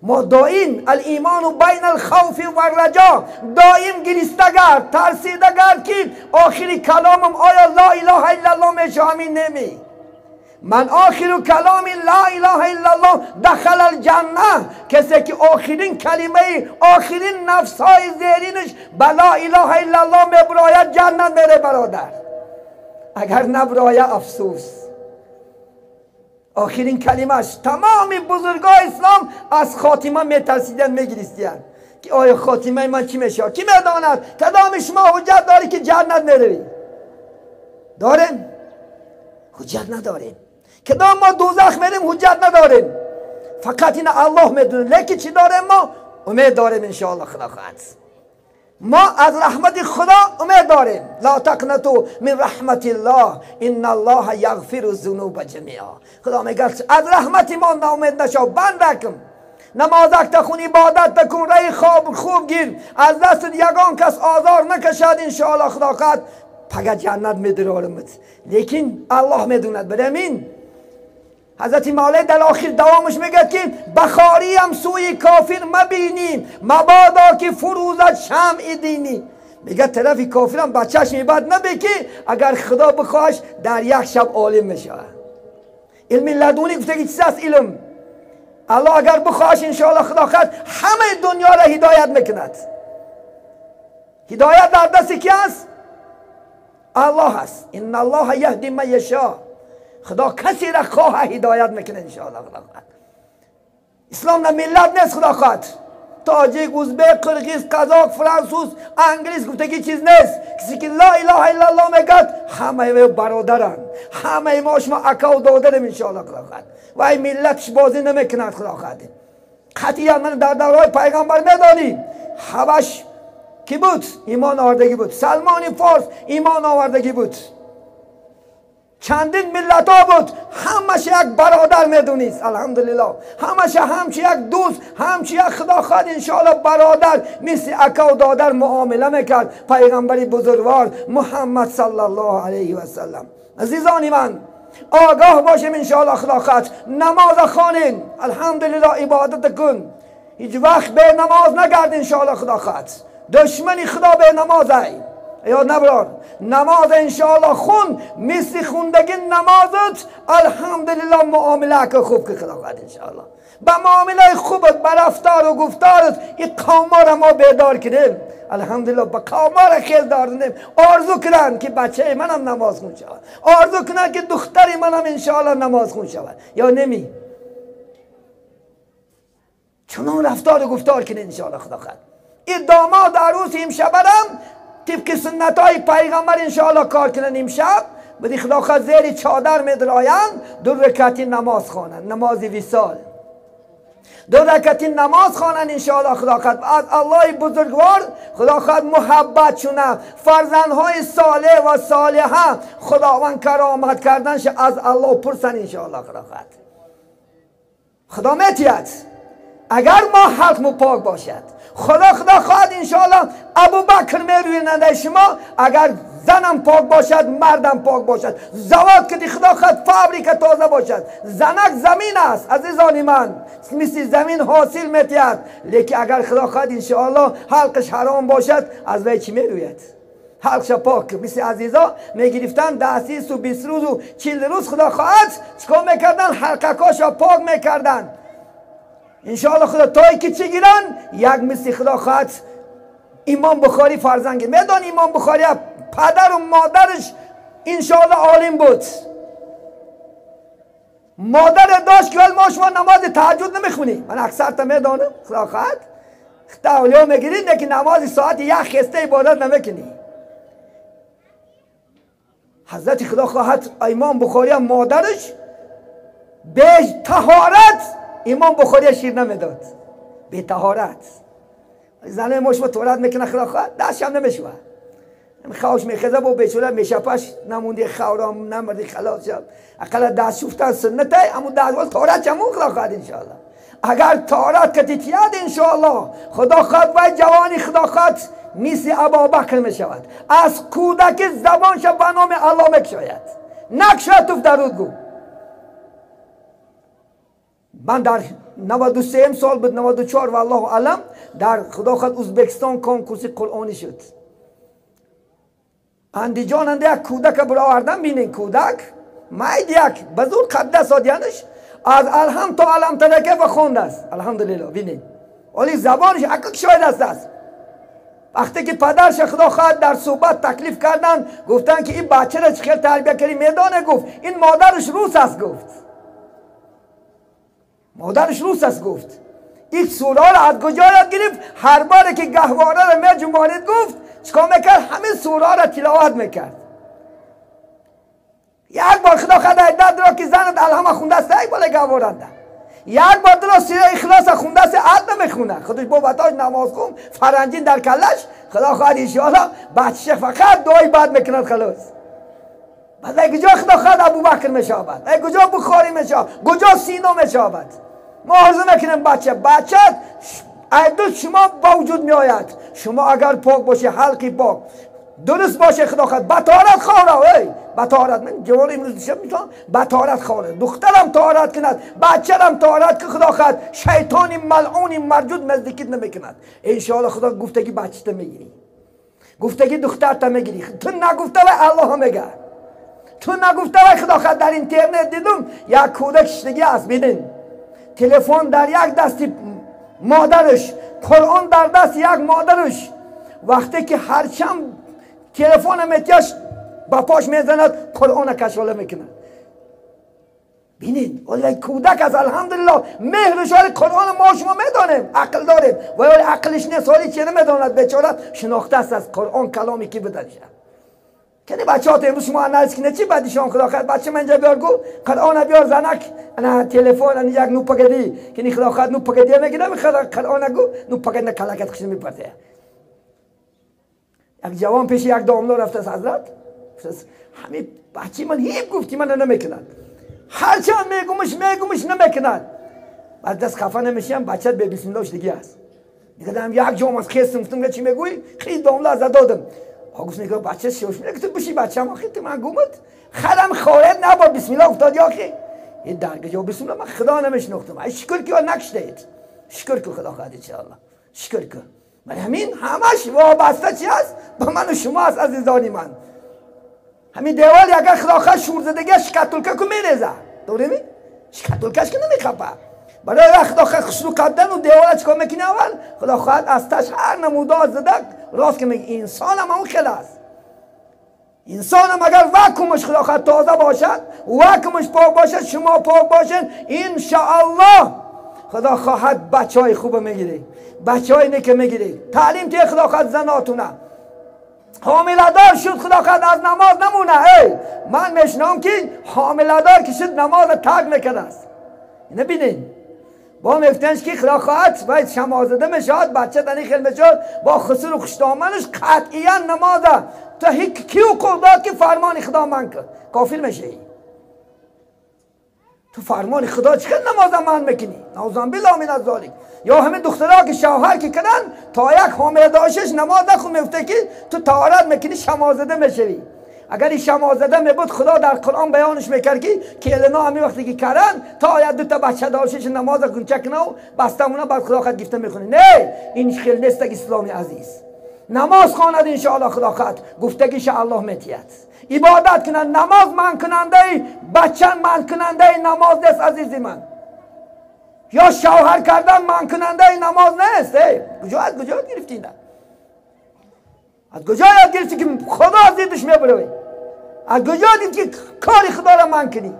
ما دائم الایمان و بین الخوف و الرجا، دائم گریستگر ترسیدگر که آخری کلامم آیا لا اله الا الله میشه همین نمی. من آخر کلامی لا اله الا الله دخل الجنه. کسی که آخرین کلمه آخرین نفسهای زیرینش به لا اله الا الله میبراید جنت میره برادر. اگر نبراید افسوس. آخرین کلمهش. تمام بزرگای اسلام از خاتمه میترسیدن میگریستیدن که آیا خاتمه من چی میشه؟ کی میداند؟ کدام شما حجت داری که جنت میروی؟ داریم؟ حجت نداریم. کدام ما دوزخ میریم؟ حجت نداریم. فقط این الله میدونه. لیکن چی داریم ما؟ امید داریم انشاءالله خدا خواهد. ما از رحمت خدا امید داریم. لا تقنطوا من رحمت الله ان الله یغفر الذنوب جمیعا. خدا میگه از رحمت ما ناامید نشو، بند کن، نماز تخون، عبادت تکن، رای خوب گیر، از دست یگان کس آزار نکشد انشاءالله خدا خواهد پگه جنت میدرارمت. لیکن الله میدوند. برامین حضرت مولا در آخر دوامش میگه که بخاری هم سوی کافر مبینیم مبادا که فروزد شمع دینی. میگه طرفی کافر هم بچهش میباد نبی که اگر خدا بخواهش در یک شب عالم میشه. علم لدونی گفته که چیز است علم. الله اگر بخواهش انشاءالله خدا خواهد همه دنیا را هدایت میکند. هدایت در دست کی است؟ الله هست. ان الله یهدی من یشاء. خدا کسی را خواه هدایت میکنه انشاءالله خدا خواهد. اسلام نه ملت نیست خدا خواهد. تاجیک، ازبک، قرقیز، قزاق، فرانسوس، انگلیس گفته که چیز نیست. کسی که لا اله الا الله میگه همه برادرن، همه ما شما اکا و دادرم انشاءالله خدا خواهد. و این ملتش بازی نمیکند خدا خواهد. قطعا من در دورهای پیغمبر میدانیم حبش کی بود؟ ایمان آوردگی بود. سلمان فارس ایمان آوردگی بود. چندین ملت ها بود، همش یک برادر میدونید. الحمدلله همش همچی یک دوست، همچی یک خدا خواهد انشاءالله برادر مثل اکا و دادر معامله میکرد پیغمبری بزرگوار محمد صلی الله علیه و سلم. عزیزانی من آگاه باشیم انشاءالله خدا خواهد. نماز خوانین، الحمدلله عبادت کن، هیچ وقت به نماز نگرد انشاءالله خدا خواهد. دشمنی خدا به نماز ای یا نبرار نماز انشاءالله خون مثل خوندگی نمازت الحمدلله معامله که خوب که خدا خواهد انشاءالله با معامله خوبت با رفتار و گفتارت این قوما را ما بیدار کنیم الحمدلله با قوما را خیز دارنیم آرزو کنن که بچه منم نماز خون شود آرزو کنن که دختری منم انشاءالله نماز خون شود یا نمی چنان رفتار و گفتار کنه انشاءالله خدا خواهد این داماد عروس امشبرم طبق سنت های پیغمبر انشاءالله کار کنن امشب بدی خدا خواهد زیر چادر میدراین 2 رکعتی نماز خوانن نماز وصال 2 رکعتی نماز خوانن انشاءالله خدا خواهد از الله بزرگوار خدا خواهد محبت شونه فرزندهای صالح و صالحه خداوند کرامت کردنش از الله پرسن انشاءالله خدا خواهد خدا میتید اگر ما حلقمو پاک باشد خدا خواهد انشاءالله ابوبکر میرویننده شما اگر زنم پاک باشد مردم پاک باشد زواد که خدا خواهد فابریک تازه باشد زنک زمین است عزیزان من مثل زمین حاصل میتید لیکن اگر خدا خواهد انشاءالله حلقش حرام باشد از وی چی میروید حلقش پاک مثل عزیزا میگرفتن 10 و 20 روز و 40 روز خدا خواهد چکار میکردن حلقکاش پاک میکردن انشاءالله خدا تایی که چه گیرن یک مثل خدا خواهد امام بخاری فرزند گیر میدان امام بخاری پدر و مادرش انشاءالله عالم بود مادر داشت که ما شما نماز تهجد نمیخونی من اکثر تا میدانم خدا خواهد اولیاء میگیرید که نماز ساعت یک خسته عبادت نمیکنی حضرت خدا خواهد امام بخاری مادرش به طهارت امام بخاری شیر نمیداد به طهارت زنه مشما طهارت میکنه خدا خواهد دستش هم نمیشوه خوش میخزه با بیچوره میشپش نمونده خورام نمردی خلاص شد اقلا دست شفتن سنته اما دست طهارت چمون خدا خواهد انشاءالله اگر طهارت کتیتیاد انشاءالله خدا خواهد و جوانی خدا خواهد مثل ابوبکر میشود از کودک زبانش به نام الله میکشاید نکشد تو درود گو من در 93 سال بود 94 والله علم در خدا خواهد ازبکستان کنکورس قرآنی شد اندیجان انده یک کودک برآوردن بینین کودک ماید یک بزرگ قده سادیانش از الحمد تا علم ترکه و خونده است الحمدلله بینین ولی زبانش اکک شاید است وقتی که پدرش خدا خواهد در صحبت تکلیف کردن گفتن که این بچه را خیلی تربیت کردی میدانه گفت این مادرش روس است گفت مادرش روس است گفت این سوره را از کجا یاد گرفت هر بار که گهواره را می جنبانید گفت چکار میکرد همه سوره را تلاوت میکرد یک بار خدا خواهد عدت را که زنت الهمه خونده است یک بار گهوارنده یک بار درا سوره اخلاص خونده است عد نمیخونه خودش بابتاش نماز خون فرنجین در کلش خدا خواهد انشاءالله بچه فقط دعای بعد میکند خلاص بعد کجا خدا خواهد ابوبکر میشابد کجا بخاری میشابد کجا سینو میشابد ما عرض نکنیم بچه عیدت شما با وجود می آید شما اگر پاک باشه حلقی پاک درست باشه خدا خواهد بطارت خواره بطارت من جوان امروز شب میتونم بطارت خواره دخترم طهارت کند بچه‌ام طهارت که خدا خواهد شیطانی ملعونی مرجود نزدیکیت نمیکند انشاءالله خدا گفتگی بچه میگیری گفتگی دخترت میگیری تو نگفته و الله میگه تو نگفته و خدا خواهد در اینترنت دیدم یک کودک شدگی است ببین تلفن در یک دستی مادرش قرآن در دست یک مادرش وقتی که هرچم تلفن میتیاش با پاش میزند قرآن کشاله میکنه بینید ولی کودک از الحمدلله مهرشار قرآن ما شما میدانیم عقل داریم ولی عقلش نیست حالی چه نمیداند بیچاره شناخته است از قرآن کلامی که بدنشه کنی بچه ها امروز شما انالیز کنه چی بعدشان خدا خواهد بچه من اینجا بیار گو قرآن بیار زنک انا تلفن انا یک نو پگدی کنی خدا خواهد نو پگدی میگیره میخواد قرآن گو نو پگد نکلکت خشن میپرده یک جوان پیش یک داملو رفته از حضرت همین بچه من هیچ گفتی من نمیکنن هرچند میگومش نمیکنن بعد دست خفه نمیشیم بچه به بسم الله دیگه است میگم یک جام از خیستم گفتم چی میگویی خیلی داملو از دادم آگوست میگه بچه شوش میگه تو بشی بچه هم آخی تو من گومد خرم خواهد نبار بسم الله افتادی آخی یه درگه جا بسم الله من خدا نمیشناختم شکر که نکشته اید شکر که خدا خواهد انشاءالله شکر که من همین همش وابسته چی هست؟ با من و شما هست عزیزانی من. همین دیوالی اگر خداخواه شور زدگی شکتولکه که میریزه دوره می؟ شکتولکش که نمیخپه. برای خداخواه خشلو کردن و دیوال چکار میکنه اول؟ خداخواه از تش هر نموده زده راست که میگه انسان هم همون خیلی است. انسان هم اگر وکمش خداخواه تازه باشد وکمش پاک باشد شما پاک باشد انشاءالله خدا خواهد بچه های خوب میگیره، بچه های نکه میگیره. تعلیم تی خدا خواهد زناتونه حامله دار شد خدا خواهد از نماز نمونه. من میشنم که حامله دار که شد نماز ترک میکرده است. نبینین با میفتنش که خدا خواهد باید شمازده میشد بچه دنی خیل میشد با خسر و خشتامنش قطعیا نمازه تا هیچ کیو قرداد که فرمان خدا من کرد کافر میشه. تو فرمان خدا چقدر نماز من میکنی؟ نعوذ بالله من ذالک. یا همین دخترها که شوهر که کردن تا یک حامله داشتش نماز نخون میفته که تو طهارت میکنی شمازده میشوی. اگر این شمازده میبود خدا در قرآن بیانش میکرد که کلنا همین وقتی که کردن تا یک دو تا بچه داشتش نماز گنچک نو بستمونه بعد خدا خود گفته میخونی. نه این خیلی نیست اسلامی عزیز. نماز خواند انشاءالله خدا خود گفتگیش الله میتید. عبادت کنن نماز من کننده بچه من کننده نماز نیست عزیزی من. یا شوهر کردن من کننده نماز نیست. از کجا گرفتی نه؟ از کجا یاد گرفتی که خدا زیدش میبره؟ از کجا گرفتی که کاری خدا را من کنی؟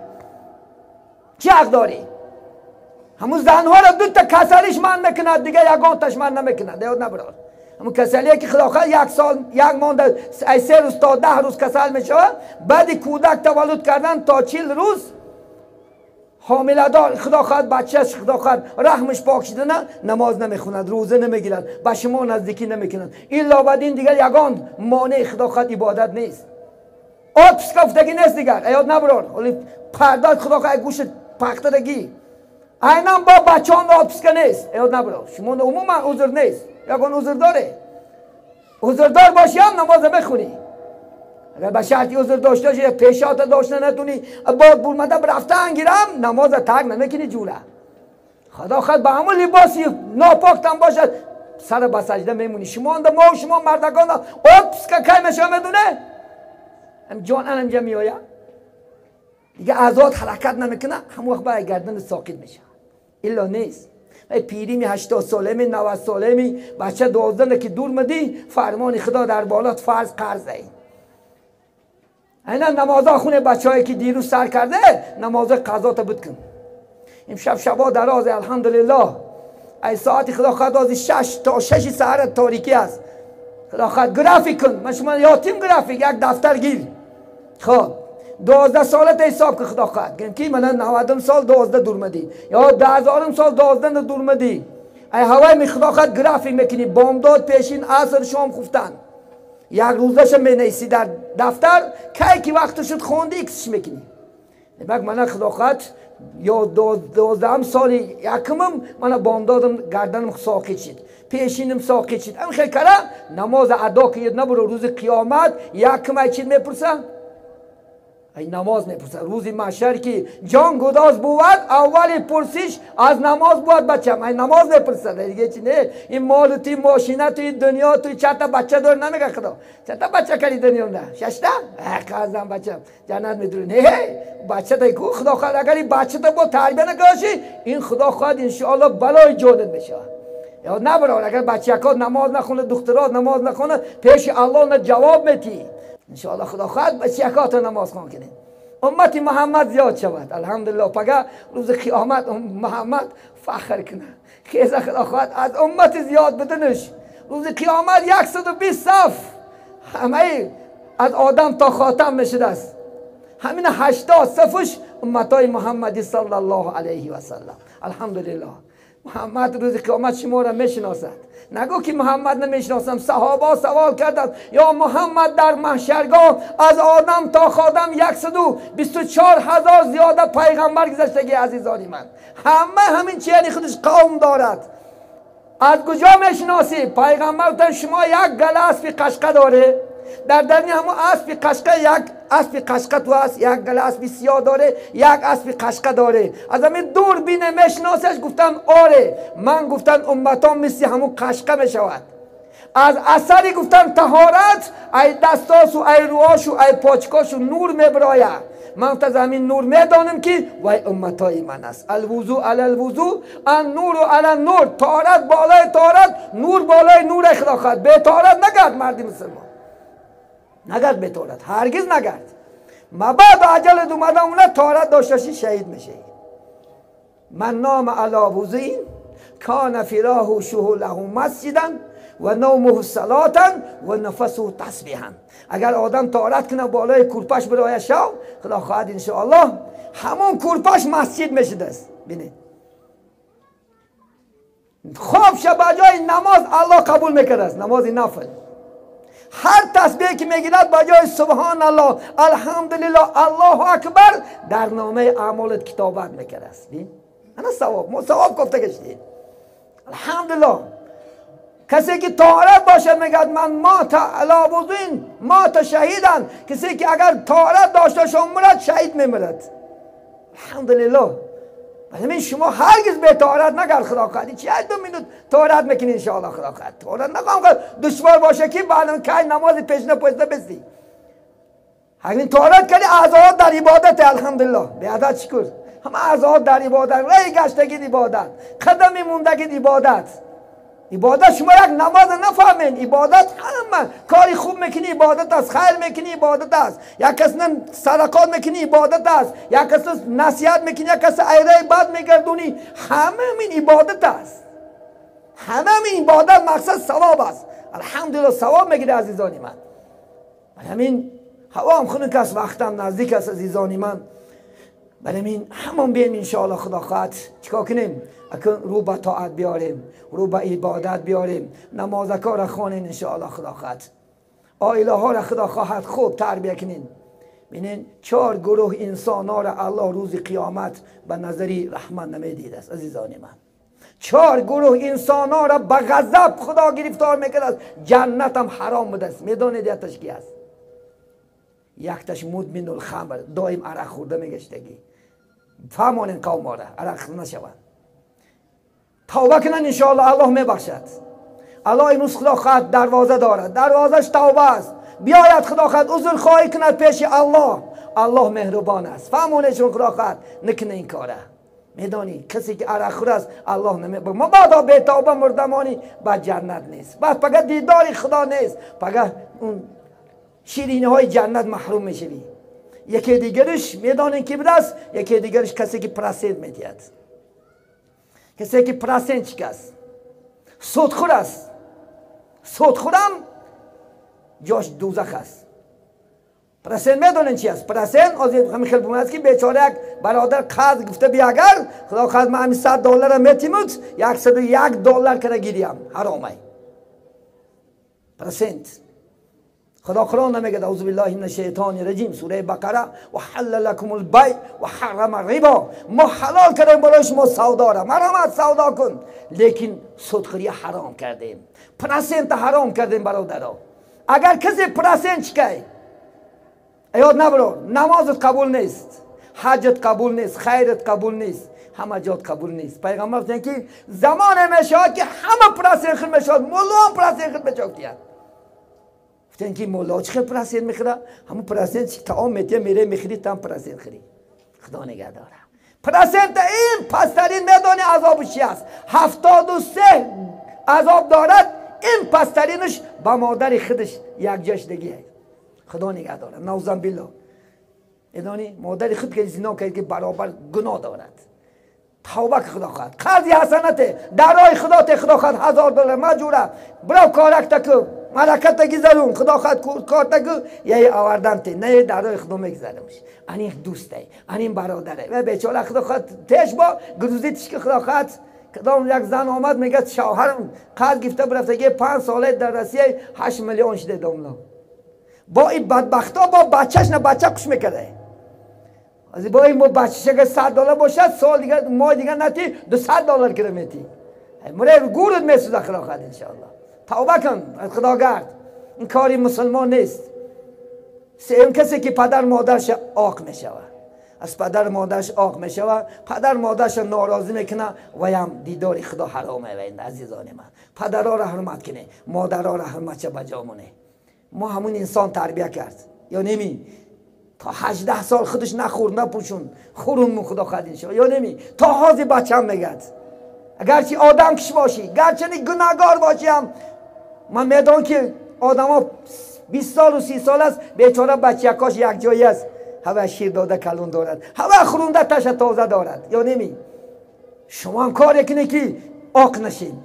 چی حق داری؟ همون زنها را دو تا کسلیش من میکند دیگه یگانتش من نمیکند. یاد نبرار همون کسلیه که خدا خواهد یک سال یک مانده 3 روز تا 10 روز کسل میشه بعد کودک تولد کردن تا 40 روز حامله دار خدا خواهد بچهش خدا خواهد رحمش پاک شده نه نماز نمیخوند روزه نمیگیرند به شما نزدیکی نمیکنند. الا بعد این دیگر یگان مانع خدا خواهد عبادت نیست. آتش کفتگی نیست دیگر. یاد نبرار ولی پرداز خدا خواهد گوشت پختگی اینا با بچه‌ان آتش نیست. یاد نبرار شما عموما عذر نیست. یگان عذر داره. عذر دار باشی هم نماز بخونی. اگر به شرطی عذر داشته باشی پیشات داشته نتونی باد برمده برفته انگیرم نماز ترک نمیکنی جوره. خدا خواهد به همون لباسی ناپاکتن باشد سر به سجده میمونی. شما ما و شما مردگان اوپس که کی میشه میدونه هم جان انجا میآید دیگه آزاد حرکت نمیکنه همون وقت باید گردن ساکت میشه. الا نیست پیری می 80 ساله می 90 ساله می بچه 12 که دور مدی فرمان خدا در بالات فرض قرض ای. اینا نمازا خونه بچه هایی که دیروز سر کرده نماز قضا تا بود کن. امشب شبا دراز الحمدلله ای ساعت خدا خواهد از 6 تا 6 ساعت تاریکی است. خدا خواهد گرافیک کن. من شما یاتیم گرافیک یک دفتر گیر. خب 12 سالت حساب که خدا خواهد که من 90 سال 12 دور مدی یا 10,000 سال 12 دور مدی ای هوای می خدا خواهد گرافیک میکنی بامداد پیشین عصر شام خفتن یک روزش می نیسی در دفتر که کی وقت شد خوندی ایکسش میکنی. بگ من خدا خواهد یا 12 سال یکمم من بامدادم گردنم ساقط شد پیشینم ساقط شد. ام خیلی کرا نماز ادا که نبرو روز قیامت یکم ای چیز میپرسه ای نماز میپرسه. روزی محشر که جان گداز بود اول پرسیش از نماز بود بچم ای نماز میپرسه دیگه چی نه. این مال توی ماشینه توی دنیا توی چتا بچه دار نمیگه خدا چتا بچه کردی دنیا نه 6 تا قازم بچم جنت میدونه نه بچه تا کو خدا خواهد اگر این بچه تا با تربیت نکنی این خدا خواهد ان شاء الله بلای جانت میشه. یا نبرار اگر بچه ها نماز نخونه دخترات نماز نخونه پیش الله نه جواب میدی. انشاءالله خدا خواهد بچه یکات نماز خوان کنید. امت محمد زیاد شود الحمدلله پگه روز قیامت محمد فخر کنه خیزه خدا خواهد از امت زیاد بدنش روز قیامت 120 صف همه از آدم تا خاتم میشده است. همین 80 صفش امتای محمدی صلی الله علیه و سلم. الحمدلله محمد روز قیامت شما را میشناسد. نگو که محمد نمیشناسم. صحابه سوال کردند یا محمد در محشرگاه از آدم تا خادم 124,000 زیاده پیغمبر گذشتگی عزیزانی من همین چیزی خودش قوم دارد. از کجا میشناسی؟ پیغمبر گفتن شما یک گله اسب قشقه داره در درنی همون اسب قشقه یک اسب قشقه تو هست یک گله اسب سیاه داره یک اسب قشقه داره از همین دور بینه میشناسش. گفتن آره من گفتن امتام مثل همون قشقه میشود از اثری گفتن طهارت ای دستاش و ای رواش و ای پاچکاش و نور میبراید. من تا زمین نور میدانم که وای امتای من است. الوضو علی الوضو النور علی النور. طهارت بالای طهارت، نور بالای نور. خدا خواهد به طهارت نگرد مردی مسلمان، نگرد به طهارت، هرگز نگرد. مبعد عجل اومده اونه طهارت داشتشی شهید میشه. من نام علی وضوء کان فراشه له مسجدا و نومه صلاة و نفسه تسبیحا. اگر آدم طهارت کنه بالای کورپش برای شو، خدا خواهد انشاءالله همون کورپش مسجد میشه دست. بینید خواب شب جای نماز الله قبول میکرده است، نماز نفل. هر تسبیحی که میگیرد با جای سبحان الله الحمدلله الله اکبر در نامه اعمالت کتابت میکرده است. بین انا ثواب گفته گشتید. الحمدلله کسی که طهارت باشه میگد من مات علی وضوء مات شهیدن. کسی که اگر طهارت داشته شما مرد شهید میمرد. الحمدلله. همین شما هرگز به طهارت نگرد. خدا خواهد چی 2 مینوت طهارت میکنی ان شاء الله. خدا خواهد طهارت نکنم دشوار باشه که بعدن که نماز پیشنه پشته بستی. همین طهارت کردی اعضاء در عبادت. الحمدلله به عدد شکر. همه اعضاء در عبادت، رای گشتگی عبادت، قدمی موندگی عبادت. عبادت شما یک نماز نفهمین. عبادت همه کاری خوب میکنی عبادت است، خیر میکنی عبادت است. یک کس صدقات میکنی عبادت است، یک کس نصیحت میکنی، یک کس ایره بد میگردونی. همه این عبادت است. همه این عبادت مقصد ثواب است. الحمدلله ثواب میگیره عزیزانی من. همین هوا هم خونه کس وقتم نزدیک است عزیزانی من. همین همون بیم انشاءالله خدا خواهد چیکار کنیم؟ اکن رو به طاعت بیاریم، رو به عبادت بیاریم، نمازکا را خوانیم انشاءالله خدا خواهد. آیله ها را خدا خواهد خوب تربیه کنین. ببینین 4 گروه انسان ها را الله روز قیامت به نظری رحمت نمیدید است عزیزان من. 4 گروه انسان ها را به غضب خدا گرفتار میکرد. جنت هم حرام بوده است. میدونید یتش کی است؟ یکتش مدمن الخمر، دائم عرق خورده میگشتگی. فهمونین قوم را عرق نشوند. توبه کنن انشاءالله الله میبخشد. الله امروز خدا خواهد دروازه دارد، دروازش توبه است. بیاید خدا خواهد عذر خواهی کند پیش الله. الله مهربان است. فهمونه چون خدا خواهد نکنه این کاره. میدانی کسی که عرق خور است الله نمیبخشد. مبادا به توبه مردمانی با جنت نیست. بس فقط دیدار خدا نیست، فقط اون شیرینی های جنت محروم میشوی. یکی دیگرش میدانین کی بوده است؟ یکی دیگرش کسی که پرسید میدید. کسی که پرسید چی است؟ سودخور است. سودخورم جاش دوزخ است. پرسید میدونین چی است؟ پرسید از همین خیلی بومه است که بیچاره یک برادر قرض گفته بیا اگر خدا خواهد من همین $100 میتیمود $101 کرده گیریم حرامه. پرسید خدا قرآن نمیگه اعوذ بالله من الشیطان الرجیم سوره بقره و حل لكم البیع و حرم الربا. ما حلال کردیم برای شما سودا را، مرحمت سودا کن، لیکن سودخوری حرام کردیم، پرسنت حرام کردیم برادرها. اگر کسی پرسنت چکه یاد نبرو نمازت قبول نیست، حجت قبول نیست، خیرت قبول نیست، همه جات قبول نیست. پیغمبر فرمودن که زمان میشود که همه پرسنت خود میشود، مولا هم پرسنت خود میشود. گفتن که مولا چه پرسنت میخوره؟ همون پرسنت که تعام میتیه میره میخری تام پرسنت خری. خدا نگه داره. پرسنت این پسترین میدانی عذابش چی است؟ 73 عذاب دارد. این پسترینش با مادر خودش یک جشنگیه. خدا نگه داره. نعوذ بالله. میدانی مادر خود که زنا کرد که برابر گناه دارد. توبه که خدا خواهد. قرضی حسنته درای خدا خواهد $1000 مجوره. برو کارکتا که ملکت گذرون خدا خواهد کارتا که یه آوردن تی نه درای خدا میگذرمش. این دوسته، این برادره و بیچاره خدا خواهد تیش با گروزیتش که خدا خواهد. کدام یک زن آمد میگه شوهرم قرض گرفته برفته که 5 ساله در روسیه 8 میلیون شده دوملا. با این بدبختا با بچهش نه بچه کش میکرده. از با این بچه‌ش اگه $100 باشد سال دیگه ماه دیگه نتی $200 کرده میتی. مره گورد میسوزه خدا خواهد انشاءالله. توبه کن از خداگرد. این کاری مسلمان نیست. اون کسی که پدر مادرش آق میشود. از پدر مادرش آق میشه و پدر مادرش ناراضی میکنه و هم دیدار خدا حرامه. و این عزیزان من پدرها را حرمت کنه، مادرها را حرمت چه بجا مونه. ما همون انسان تربیت کرد یا نمی تا 18 سال خودش نخورد نپوشون خورون خدا خدین شد یا نمی تا حاضی بچه هم میگد اگرچه آدم کش باشی گرچه گناهگار باشی هم من میدان که آدم ها 20 سال و 30 سال است بیچاره بچه کاش یک جایی است هوا شیر داده کلون دارد هوا خورونده تش تازه دارد یا نمی. شما هم کار کنی که آق نشین،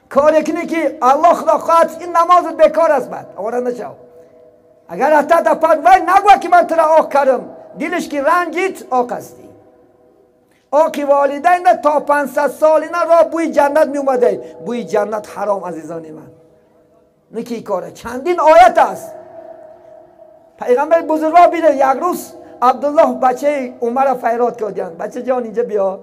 کار کنی که الله خدا خواهد این نمازت بیکار است بعد آوره نشو. اگر حتی پد وای نگوه که من ترا آق کردم دلش که رنجید آق هستی. آقی والدین تا 500 سال اینا را بوی جنت می اومده. بوی جنت حرام عزیزان من نکی کاره. چندین آیت است پیغمبر بزرگوار بیده. یک روز عبدالله بچه عمر فیراد کردن بچه جان اینجا بیا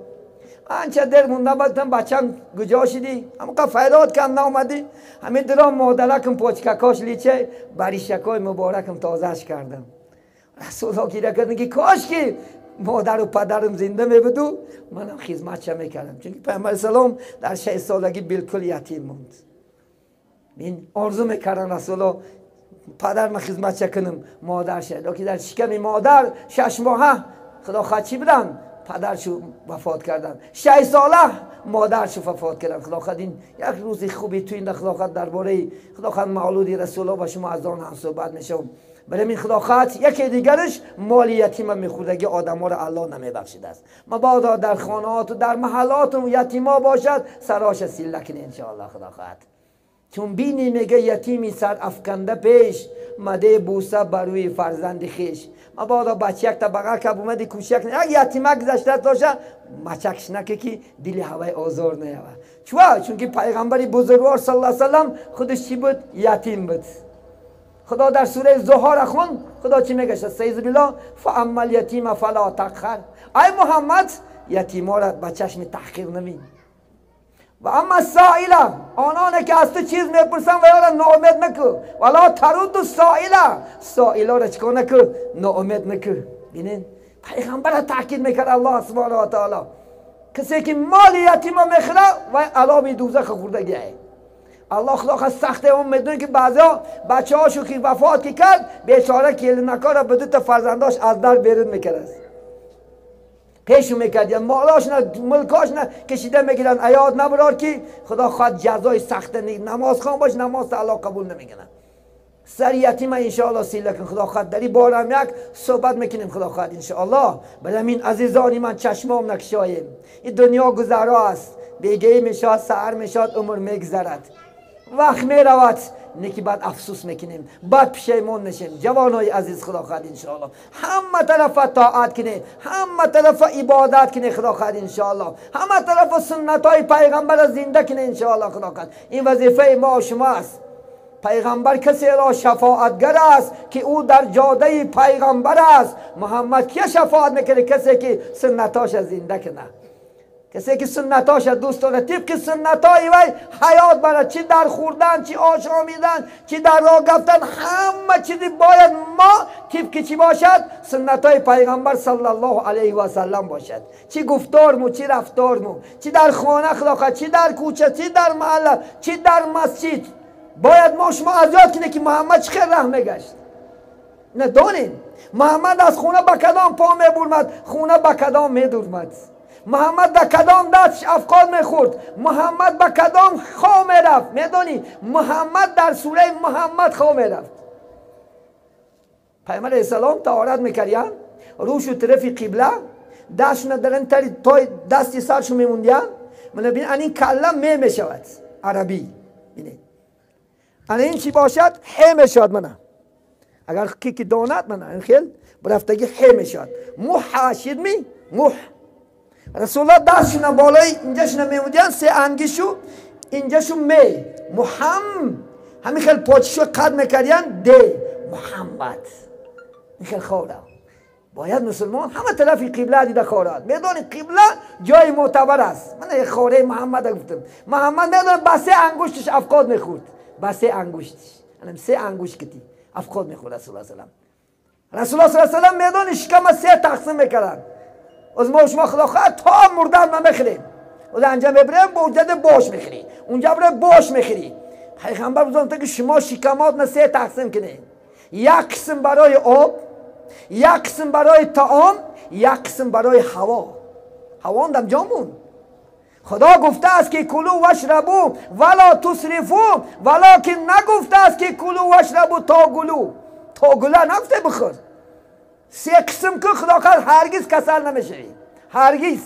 انچه در مونده بودم بچم گجا شدی همونقدر فیراد کم نامدی همین درام مادرکم پاچککاش لیچه بریشکای مبارکم تازهش کردم. رسول ها گیره کردن که کاش که مادر و پدرم زنده میبودو منم خدمت چه میکردم. چون پیامبر سلام در 6 سالگی بالکل یتیم موند. این آرزو میکردن رسول ها پدر من خدمت چه کنم مادر شد که در شکم مادر 6 ماه خدا خواهد چی بدن پدرشو وفات کردن 6 ساله مادرشو وفات کردن. خدا خواهد این یک روز خوبی تو این خدا خواهد درباره خدا خواهد مولودی رسول الله با شما از آن هم صحبت میشم. برای این خدا خواهد یکی دیگرش مال یتیم میخوردگی آدم ها را الله نمیبخشیده است. مبادا در خانهات و در محلات و یتیما باشد سراش سیل کنه انشاءالله خدا خواهد. چون بینی میگه یتیمی سر افکنده پیش مده بوسه بروی فرزند خیش. مبادا بچه یک تا بغل که اومدی کوچک نه یک یتیمک گذشته باشه مچکش نکه که دل هوای آزار نیاوه. چون که پیغمبر بزرگوار صلی الله علیه وسلم خودش چی بود؟ یتیم بود. خدا در سوره زهار خون خدا چی میگه؟ استعیذ بالله فاما الیتیم فلا تقهر. ای محمد یتیما را به چشم تحقیر نبین. و اما سائله آنانه که از تو چیز میپرسن و یارا ناامید نکو ولا ترد سائله را چکو نکو ناامید نکو. بینین پیغمبر را تاکید میکرد الله سبحانه و تعالی کسی که مال یتیما میخوره و علامه دوزخ خوردگی ای. الله خدا خواهد سخته اون میدونه که بعضا بچه هاشو که وفات که کرد بیچاره کلینکا را بدو تا فرزنداش از در بیرون میکرد پیشو میکرد یا مالاش نه ملکاش نه کشیده میگیرن ایاد نبرار که خدا خواهد جزای سخته نماز خوان باش نماز تا الله قبول نمیگنه. سر یتیم انشاءالله سیله کن خدا خواهد داری بارم یک صحبت میکنیم خدا خواهد انشاءالله. برای این عزیزانی من چشمام نکشاییم این دنیا گذرا است بیگهی میشاد سهر میشاد عمر میگذرد وقت میرود نکی بعد افسوس میکنیم بعد پشیمون نشیم. جوانای عزیز خدا خواهد انشاءالله همه طرف طاعت کنه همه طرف عبادت کنه خدا خواهد انشاءالله همه طرف سنت های پیغمبر زنده کنه انشاءالله خدا خواهد. این وظیفه ما شما است. پیغمبر کسی را شفاعتگر است که او در جاده پیغمبر است. محمد که شفاعت میکنه؟ کسی که سنتاش زنده کنه کسی که سنتاش دوست داره طبق سنتای وی حیات برد چی در خوردن چی آشامیدن چی در راه رفتن همه چیزی باید ما طبق چی باشد؟ سنتای پیغمبر صلی الله علیه و سلم باشد. چی گفتارمو چی رفتارمو چی در خانه خدا چی در کوچه چی در محله چی در مسجد باید ما شما از یاد کنه که محمد چه خیر رحمه گشت. نه دانیم محمد از خونه به کدام پا میبرمد خونه به کدام میدورمد. محمد در کدام دستش افکار میخورد محمد به کدام خواه میرفت. میدانی محمد در سوره محمد خواه میرفت. پیامبر علیه السلام طهارت میکردن روشو طرف قبله دستشون درن تای دستی سرشو میموندن. من ببین این کلم میشود عربی بینید این چی باشد ح میشود. من اگر کی داند من این خیل برفتگی ح میشود موح شدمی موح. رسول الله دستشون بالای اینجاشون میموندن سه انگشو اینجاشو می همین خیلی پاچشو قد میکردن ده محمد این خیلی خوره. باید مسلمان همه طرف قبله دیده خورد. میدونی قبله جای معتبر است. من یک خوره محمد گفتم محمد میدونی با سه انگشتش افقاد میخورد با سه انگشتش. الان سه انگشت کتی افقاد میخورد رسول الله صلی الله علیه و رسول الله صلی الله علیه و سلم میدان شکم 3 تقسیم میکردن. از ما شما خدا خواهد تا مردن ما میخریم. و انجام ببریم بوجد باش میخری. اونجا بره باش میخری. پیغمبر بزرگتر که شما شکمات 3 تقسیم کنید. یک قسم برای آب، یک قسم برای طعام، یک قسم برای هوا. هوا هم جامون. خدا گفته است که کلوا واشربوا ولا تسرفوا، ولکن نگفته است که کلوا واشربوا تا گلو نگفته بخور. 3 قسم که خدا خواهد هرگز کسل نمیشه، هرگز.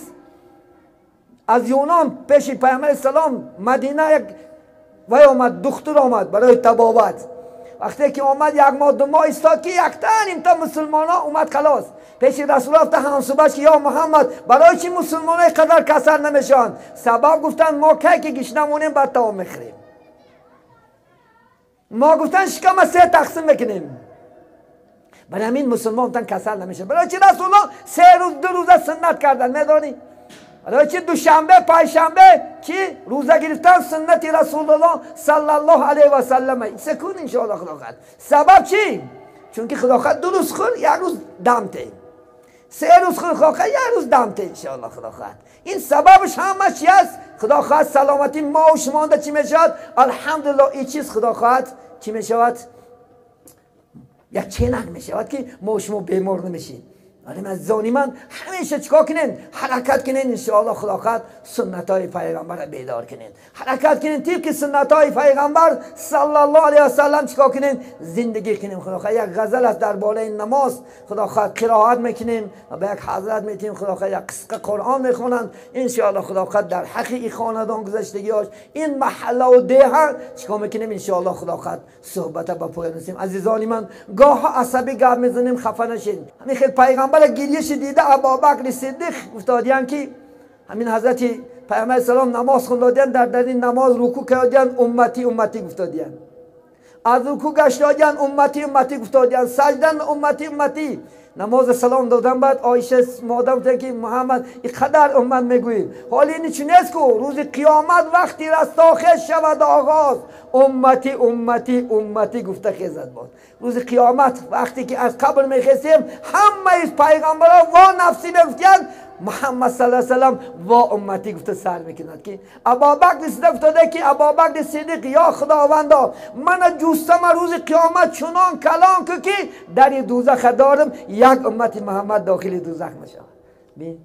از یونان پیش پیامبر اسلام مدینه یک وی آمد، دختر آمد برای طبابت. وقتی که آمد 1 ماه 2 ماه استاد که یک تا مسلمان ها اومد خلاص پیش رسول الله همسوبش که یا محمد برای چی مسلمان های قدر کسر نمیشن؟ سبب گفتن ما که گشنمونیم بعد طعام میخوریم. ما گفتن شکم 3 تقسیم میکنیم. برای همین مسلمان تن کسل نمیشه. برای چی رسول الله 3 روز 2 روزه سنت کردن میدانی؟ برای چی دوشنبه پنجشنبه چی روزه گرفتن سنت رسول الله صلی الله علیه و سلم. سکون ان شاء الله خدا خواهد. سبب چی؟ چون که خدا خواهد 2 روز خور 1 روز دمته، 3 روز خور خدا خواهد 1 روز دمته ان شاء الله خدا خواهد. این سببش همه چی است؟ خدا خواهد سلامتی ما و شما چی میشود؟ الحمدلله این چیز خدا خواهد چی میشود؟ یک چنگ میشود که ما و شما بیمار نمیشیم. ولی از من همیشه چیکار کنین؟ حرکت کنین ان شاء الله خدا خواهد سنت های پیغمبر را بیدار کنین. حرکت کنین طبق سنت های پیغمبر صلی الله علیه و سلم چیکار کنین؟ زندگی کنین. خدا خواهد یک غزل است در بالای نماز خدا خواهد قرائت میکنیم و به یک حضرت میتیم خدا خواهد یک قصه قرآن میخونن ان شاء الله خدا خواهد در حق این خاندان گذشتگیاش این محله و ده چیکار میکنیم ان شاء الله خدا خواهد صحبت با پایان رسیم. عزیزان من گاه عصبی گپ میزنیم خفه نشین. همین خیلی پیغمبر گریش دیده ابوبکر صدیق گفتادیان که همین حضرت پیامبر اسلام نماز خوندادیان در این نماز رکوع کردیان امتی گفتادیان، از رکوع گشتادیان امتی گفتادیان، سجدن امتی نماز سلام دادن بعد عایشه مادر گفت که محمد اینقدر امت میگوییم حالی این چی نیست که روز قیامت وقتی رستاخیز شود آغاز امتی گفته خیزد باد. روز قیامت وقتی که از قبر میخیزیم همه پیغمبران و نفسی میگفتند محمد صلی الله علیه و سلم و امتی گفته سر میکند که ابوبکر صدیق گفته که ابوبکر صدیق یا خداوندا من جوستم روز قیامت چنان کلان که در دوزخ دارم یک امتی محمد داخل دوزخ نشه. ببین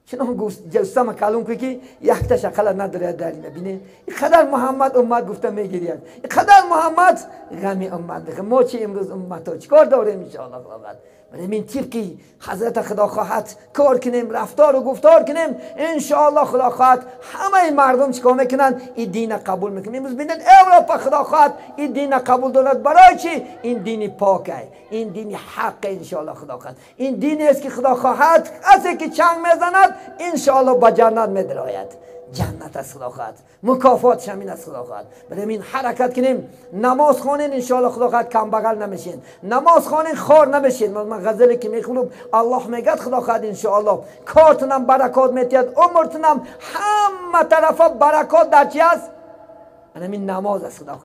چنان جوستم کلان که یک تا شکل نداره در این. ببین اینقدر محمد امت گفته میگیرید، اینقدر محمد غمی امت بخه. ما چه امروز امت ها چیکار داریم ان شاء الله خدا؟ این طبقی حضرت خدا خواهد کار کنیم، رفتار و گفتار کنیم ان شاء الله خدا خواهد همه مردم چیکار میکنن؟ این دین قبول میکنن. امروز ببینید اروپا خدا خواهد این دین قبول دارد. برای چی؟ این دین پاکه، این دین حق ان شاء الله خدا خواهد. این دینی است که خدا خواهد کسی که چنگ میزند ان شاء الله به جنت میدراید. جنت از خدا خواهد، مکافات همین از خدا خواهد. برای این حرکت کنیم، نماز خوانین ان شاء الله خدا خواهد کم بغل نمیشین، نماز خوانین خار نمیشین. من غزلی که میخونم الله میگه خدا خواهد ان شاء الله کارتونم برکات میتید، عمرتونم همه طرفا برکات در چی است؟ همین نماز از خدا.